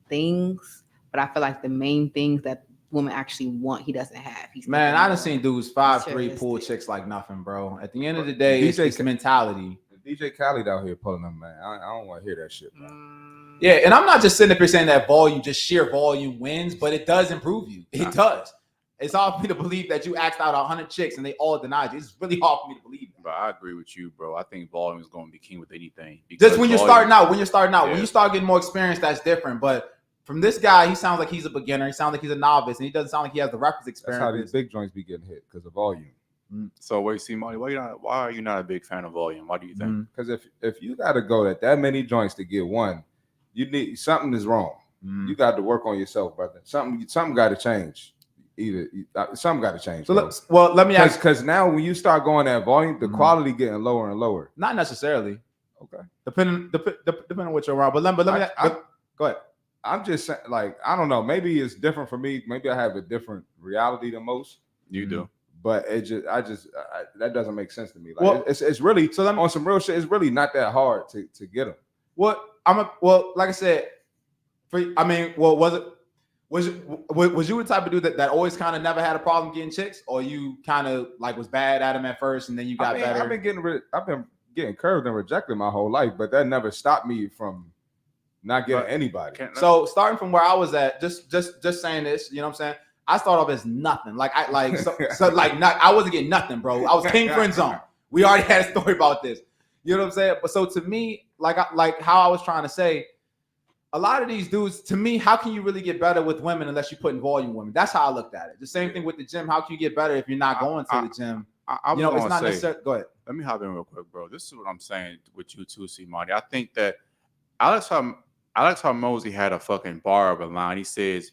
things, but I feel like the main things that women actually want, he doesn't have. Man, I done seen dudes 5'3" pull chicks like nothing, bro. At the end of the day, it's mentality. DJ Khaled out here pulling them, man. I don't want to hear that shit, man. Yeah, and I'm not just sitting up here saying that volume, just sheer volume wins, but it does improve you. It does. It's hard for me to believe that you asked out 100 chicks and they all denied you. It's really hard for me to believe that. But I agree with you, bro. I think volume is going to be king with anything. Just when you're starting out, when you start getting more experience, that's different. But from this guy, he sounds like he's a beginner. He sounds like he's a novice, and he doesn't sound like he has the reference experience. That's how these big joints be getting hit, because of volume. So wait, CMarty, why are you not a big fan of volume? Why do you think? Because if you got to go at that many joints to get one, you need something is wrong. You got to work on yourself, brother. Something got to change. Something got to change. So let me ask, because now when you start going at volume, the quality getting lower and lower. Not necessarily. Okay. Depending on what you're around. But let me go ahead. I'm just saying, like, I don't know. Maybe it's different for me. Maybe I have a different reality than most. You do. But that doesn't make sense to me. Like, it's really, so on some real shit, it's really not that hard to get them. Like I said, was you the type of dude that always kind of never had a problem getting chicks, or you kind of like was bad at them at first and then you got better? I've been getting curved and rejected my whole life, but that never stopped me from not getting anybody. So starting from where I was at, just saying this, you know what I'm saying? I started off as nothing. I wasn't getting nothing, bro. I was king friend zone. We already had a story about this. You know what I'm saying? But so to me, like how I was trying to say, a lot of these dudes, to me, how can you really get better with women unless you put in volume with women? That's how I looked at it. The same thing with the gym. How can you get better if you're not going to the gym? I it's not necessarily. Go ahead. Let me hop in real quick, bro. This is what I'm saying with you too, CMarty. I think that Alex Hormozy had a fucking bar of a line. He says,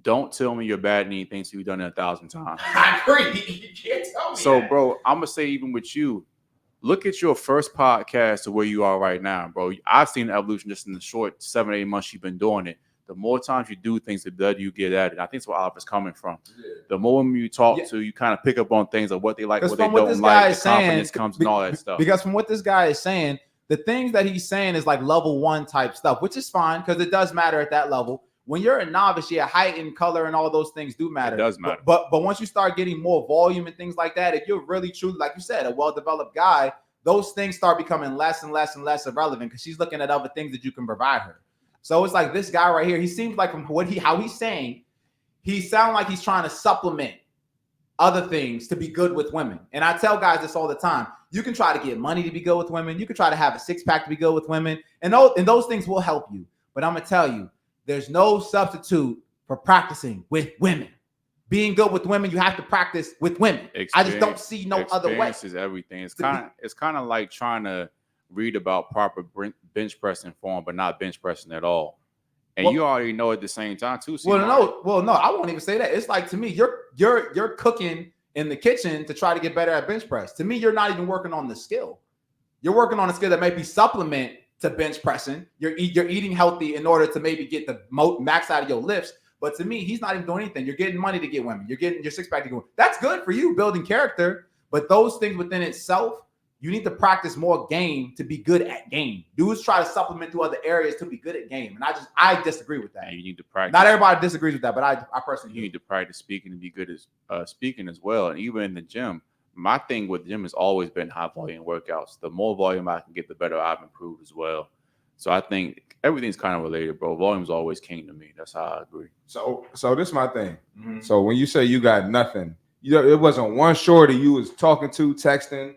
"Don't tell me you're bad at anything till you've done it 1,000 times." I agree. You can't tell me So, that. bro, I'm gonna say even with you, look at your first podcast to where you are right now, bro. I've seen the evolution just in the short 7-8 months you've been doing it. The more times you do things, the better you get at it. I think that's where Oliver's coming from. Yeah. The more women you talk to, you kind of pick up on things of what they like, what they don't like. The confidence comes and all that stuff. Because from what this guy is saying, the things that he's saying is like level 1 type stuff, which is fine because it does matter at that level. When you're a novice, height and color and all of those things do matter. It does matter. But once you start getting more volume and things like that, if you're really truly, like you said, a well-developed guy, those things start becoming less and less and less irrelevant because she's looking at other things that you can provide her. So it's like this guy right here, he seems like from how he's saying, he sounds like he's trying to supplement other things to be good with women. And I tell guys this all the time. You can try to get money to be good with women. You can try to have a 6-pack to be good with women. And those things will help you. But I'm going to tell you, there's no substitute for practicing with women. Being good with women, you have to practice with women. I just don't see no other way. Experience is everything. It's kind of like trying to read about proper bench pressing form, but not bench pressing at all. And you already know at the same time too. No, I won't even say that. It's like, to me, you're cooking in the kitchen to try to get better at bench press. To me, you're not even working on the skill. You're working on a skill that may be supplement to bench pressing. You're eating healthy in order to maybe get the max out of your lifts. But to me, he's not even doing anything. You're getting money to get women. You're getting your 6-pack to get women. That's good for you, building character. But those things within itself, you need to practice more game to be good at game. Dudes try to supplement to other areas to be good at game. And I disagree with that. And you need to practice. Not everybody disagrees with that, but I personally need to practice speaking to be good at speaking as well. And even in the gym, my thing with the gym has always been high volume workouts. The more volume I can get, the better I've improved as well. So I think everything's kind of related, bro. Volume's always king to me. That's how I agree. So this is my thing. Mm-hmm. So when you say you got nothing, it wasn't one shorty you was talking to, texting,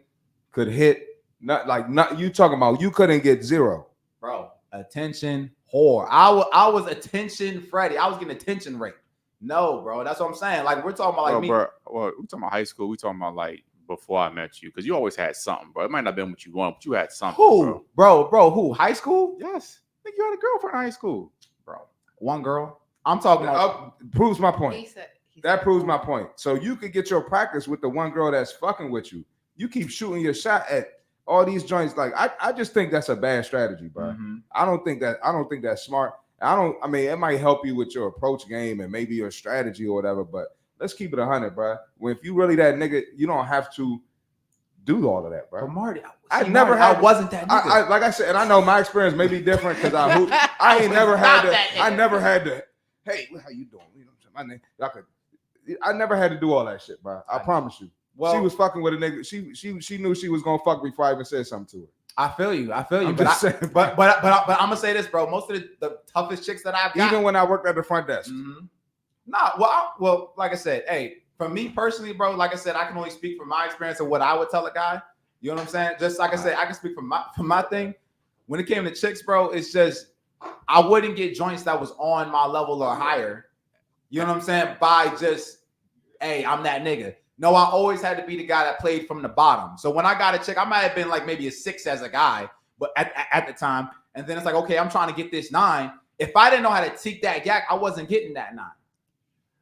could hit, not you talking about you couldn't get 0. Bro, attention whore. I was attention Freddie. I was getting attention rate. No, bro. That's what I'm saying. Like, we're talking about me. Bro, well, we're talking about high school. We're talking about like before I met you, because you always had something, bro. It might not have been what you want, but you had something. Who? Bro, who? High school? Yes. I think you had a girlfriend in high school. Bro. One girl. I'm talking about. Proves my point. That proves my point. So you could get your practice with the one girl that's fucking with you. You keep shooting your shot at all these joints. Like, I just think that's a bad strategy, bro. Mm-hmm. I don't think that's smart. I mean, it might help you with your approach game and maybe your strategy or whatever, but let's keep it 100, bro. If you really that nigga, you don't have to do all of that, bro. But Marty, I wasn't that nigga. I like I said, and I know my experience may be different because I never had to. Hey, how you doing? You know what I'm saying? My name. I never had to do all that shit, bro. I promise you. Well, she was fucking with a nigga. She knew she was gonna fuck before I even said something to her. I feel you. But I'm gonna say this, bro. Most of the toughest chicks that I've got, even when I worked at the front desk. Mm-hmm. Well, like I said, hey, for me personally, bro, like I said, I can only speak from my experience of what I would tell a guy. You know what I'm saying? Just like I said, I can speak from my thing. When it came to chicks, bro, it's just I wouldn't get joints that was on my level or higher. You know what I'm saying? By just, hey, I'm that nigga. No, I always had to be the guy that played from the bottom. So when I got a chick, I might have been like maybe a 6 as a guy, but at the time, and then it's like, okay, I'm trying to get this 9. If I didn't know how to teak that yak, I wasn't getting that 9.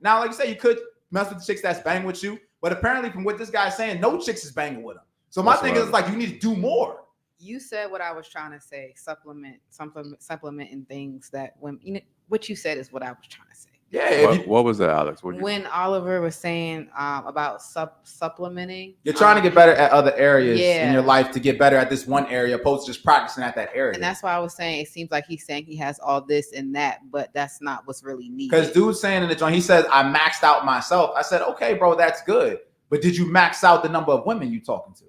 Now, like you said, you could mess with the chicks that's banging with you, but apparently from what this guy's saying, no chicks is banging with him. So my thing is like, you need to do more. You said what I was trying to say, supplementing things that when what you said is what I was trying to say. Yeah. What was that, Alex? When Oliver was saying about supplementing, you're trying to get better at other areas in your life to get better at this one area, opposed to just practicing at that area. And that's why I was saying it seems like he's saying he has all this and that, but that's not what's really needed. Because dude's saying in the joint, he says, I maxed out myself. I said, okay, bro, that's good. But did you max out the number of women you talking to?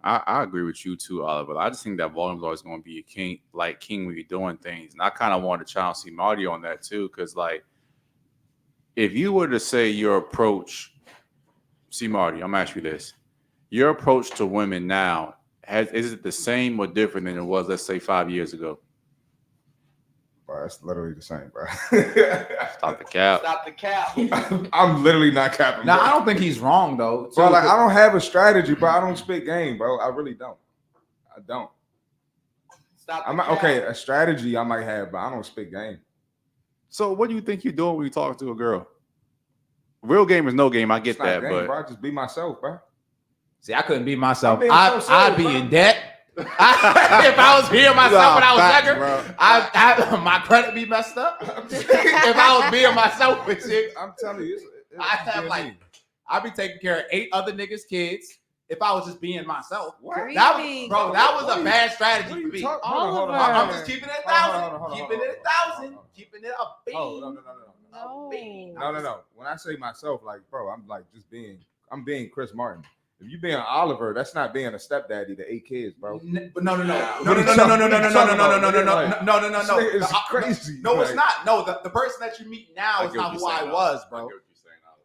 I agree with you too, Oliver. I just think that volume's always going to be a king when you're doing things. And I kind of wanted to challenge CMarty on that too, because like, if you were to say your approach, CMarty, I'm asking you this. Your approach to women now, is it the same or different than it was, let's say, 5 years ago? Bro, bro. It's literally the same, bro. Stop the cap. Stop the cap. I'm literally not capping. Now bro. I don't think he's wrong though. Bro, too. like I don't have a strategy, bro. I don't spit game, bro. I really don't. I don't. Stop the I'm cap. okay. A strategy I might have, but I don't spit game. So what do you think you're doing when you talk to a girl? Real game is no game. I get It's not that, game, but bro. I just be myself, bro. See, I couldn't be myself. I'm being so serious, I'd be bro. in debt. If I was being myself when I was Facts, younger, bro. my credit be messed up. If I was being myself with shit, I'm telling you, I have like I'd be taking care of 8 other niggas' kids. If I was just being myself, What? that was, bro, that was a bad What strategy are for you me. talking? Oliver. I'm just keeping it a Hold on, thousand, hold on, keeping hold it on, a thousand, hold on. keeping it a bean. Oh no. When I say myself, like, bro, I'm like just being. I'm being Chris Martin. If you being Oliver, that's not being a stepdaddy to 8 kids, bro. No. It's crazy. No, it's Like, not. No, the person that you meet now I is get not what who you're I saying, was, I bro. get what you're saying, Oliver.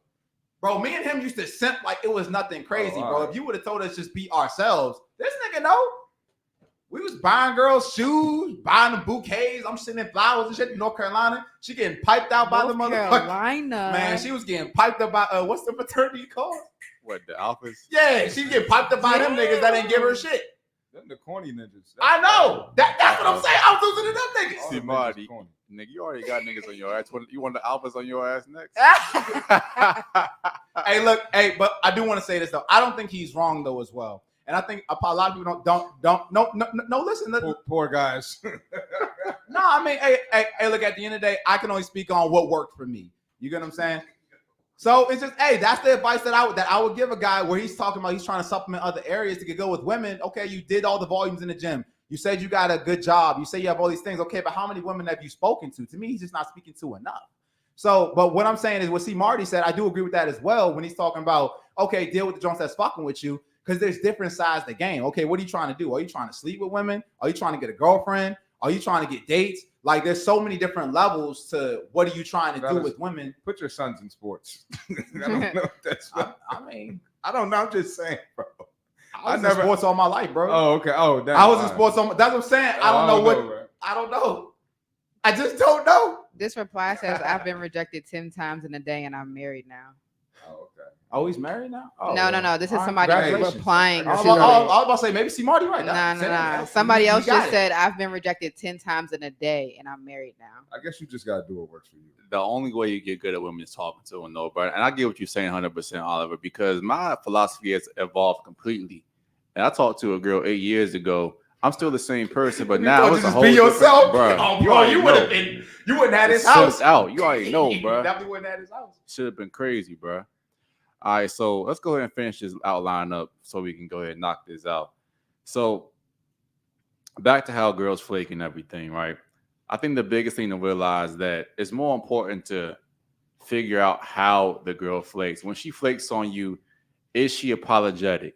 Bro, me and him used to simp like it was nothing crazy, Oh, bro. alright. If you would have told us just be ourselves, this nigga know. We was buying girls shoes, buying them bouquets. I'm sending flowers and shit to North Carolina. She getting piped out by the North motherfucker. Carolina. Man, she was getting piped up by what's the fraternity called? What, the Alphas? Yeah, she getting piped up by them niggas that didn't give her shit. them the corny ninjas. I know. That's what I'm saying. I was losing to them All niggas. See, them Marty. niggas corny. Nigga, you already got niggas on your ass. You want the Alphas on your ass next? Hey, look, but I do want to say this though. I don't think he's wrong though as well. And I think a lot of people don't listen. Poor guys. No, I mean, hey, look, at the end of the day, I can only speak on what worked for me. You get what I'm saying? So it's just, hey, that's the advice that I would give a guy where he's talking about he's trying to supplement other areas to get good with women. Okay, you did all the volumes in the gym. You said you got a good job. You say you have all these things. Okay, but how many women have you spoken to? To me, he's just not speaking to enough. So, but what I'm saying is what CMarty said, I do agree with that as well when he's talking about, okay, deal with the Jones that's fucking with you because there's different sides of the game. Okay, what are you trying to do? Are you trying to sleep with women? Are you trying to get a girlfriend? Are you trying to get dates? Like, there's so many different levels to what are you trying to do with women? Put your sons in sports. I don't know if that's. I mean, I don't know. I'm just saying, bro. I was in sports all my life, bro. Oh, okay. Oh, damn. I was in sports all my, that's what I'm saying. I don't know what. I don't know. I just don't know. This reply says, I've been rejected 10 times in a day and I'm married now. Oh, okay. Oh, he's married now? Oh, No. This is all right, somebody congratulations. replying. I was to about to say, maybe CMarty right. No. Somebody else just said, I've been rejected 10 times in a day and I'm married now. I guess you just gotta do what works for you. The only way you get good at women is talking to them, though, bro. And I get what you're saying 100%, Oliver, because my philosophy has evolved completely. And I talked to a girl 8 years ago. I'm still the same person, but now it's a whole be yourself, bro. Oh, bro, you would have been. You wouldn't have his It's house out. You already know, You bro. definitely wouldn't have his house. Should have been crazy, bro. All right, so let's go ahead and finish this outline up so we can go ahead and knock this out. So back to how girls flake and everything, right? I think the biggest thing to realize that it's more important to figure out how the girl flakes. When she flakes on you, is she apologetic?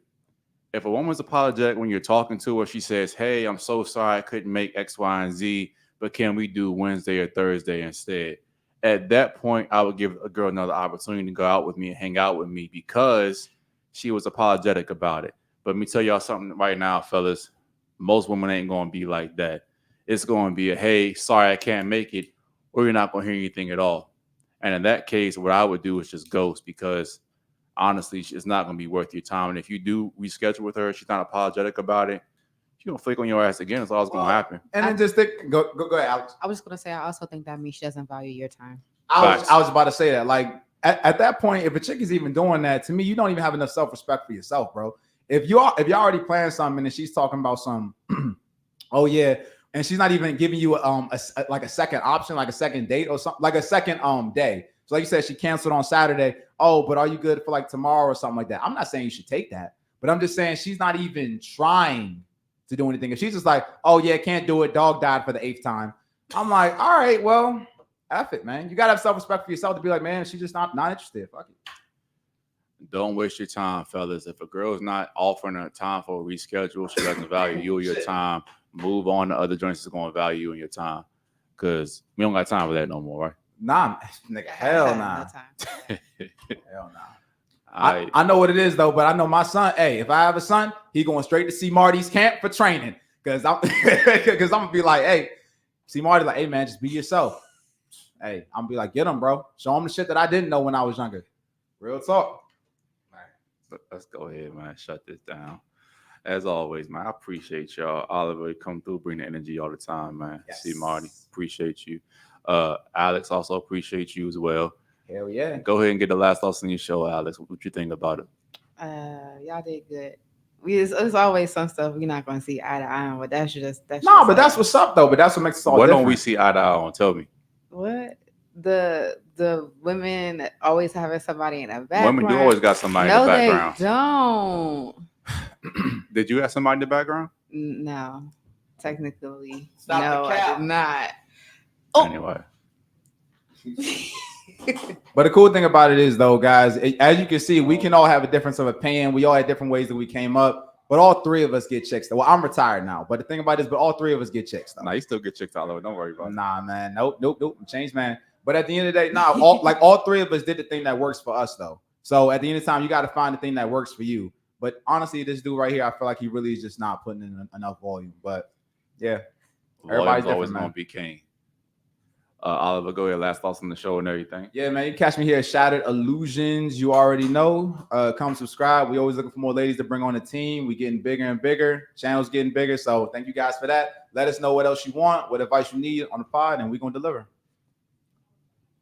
If a woman's apologetic when you're talking to her, she says, hey, I'm so sorry I couldn't make X, Y, and Z, but can we do Wednesday or Thursday instead? At that point, I would give a girl another opportunity to go out with me and hang out with me because she was apologetic about it. But let me tell y'all something right now, fellas. Most women ain't going to be like that. It's going to be a, hey, sorry, I can't make it, or you're not going to hear anything at all. And in that case, what I would do is just ghost because honestly, it's not going to be worth your time. And if you do reschedule with her, she's not apologetic about it, she's going to flake on your ass again. That's all that's going to happen. And then just think, go ahead, Alex. I was just going to say, I also think that means she doesn't value your time. I was about to say that. Like, at that point, if a chick is even doing that, to me, you don't even have enough self-respect for yourself, bro. If you're already planning something and she's talking about some, oh yeah, and she's not even giving you like a second option, like a second date or something, like a second day. So like you said, she canceled on Saturday. Oh, but are you good for like tomorrow or something like that? I'm not saying you should take that, but I'm just saying she's not even trying to do anything. If she's just like, oh yeah, can't do it, dog died for the 8th time. I'm like, all right, well, F it, man. You gotta have self-respect for yourself to be like, man, she's just not interested. Fuck it. Don't waste your time, fellas. If a girl's not offering her time for a reschedule, she doesn't value you or your time. Move on to other joints that's going to value you and your time. Because we don't got time for that no more, right? Nah, nigga, hell nah. No time. Hell nah. I know what it is, though, but I know my son, hey, if I have a son, he going straight to CMarty's camp for training. Because I'm going to be like, hey, CMarty like, hey man, just be yourself. Hey, I'm be like, get him, bro. Show him the shit that I didn't know when I was younger. Real talk. Let's go ahead, man. Shut this down. As always, man, I appreciate y'all. Oliver, come through, bring the energy all the time, man. Yes. CMarty, appreciate you. Alex, also appreciate you as well. Hell yeah. Go ahead and get the last thoughts on your show, Alex. What you think about it? Y'all did good. It's always some stuff we're not going to see eye to eye on, but that's No, but that's what's up though. But that's what makes us all What different. don't we see eye to eye on? Tell me. what the women that always having somebody in the background. Women do always got somebody no, in the background. they don't. Did you have somebody in the background? No, technically, Stop no, the cap. I did not. Anyway. But the cool thing about it is, though, guys, as you can see, we can all have a difference of opinion. We all had different ways that we came up, but all three of us get chicks. Though. Well, I'm retired now, but the thing about it is, but all three of us get chicks. Though. Nah, you still get chicks all over. Don't worry about it. Nah, man, nope. I'm changed, man. But at the end of the day, all three of us did the thing that works for us, though. So at the end of the time, you got to find the thing that works for you. But honestly, this dude right here, I feel like he really is just not putting in enough volume. But yeah, everybody's always different, gonna be king. Oliver, go ahead. Last thoughts on the show and everything. Yeah, man. You catch me here at Shattered Illusionz. You already know. Come subscribe. We always looking for more ladies to bring on the team. We getting bigger and bigger. Channel's getting bigger. So thank you guys for that. Let us know what else you want, what advice you need on the pod, and we're gonna deliver.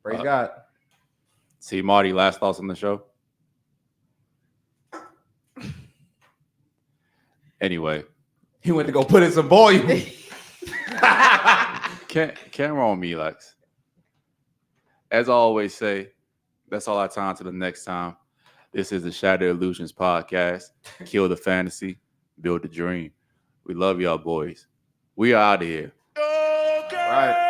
Praise God. CMarty, last thoughts on the show. Anyway, He went to go put in some volume. camera on me, Lex. As I always say, that's all our time till the next time. This is the Shattered Illusionz Podcast. Kill the fantasy, build the dream. We love y'all, boys. We are out of here. Right.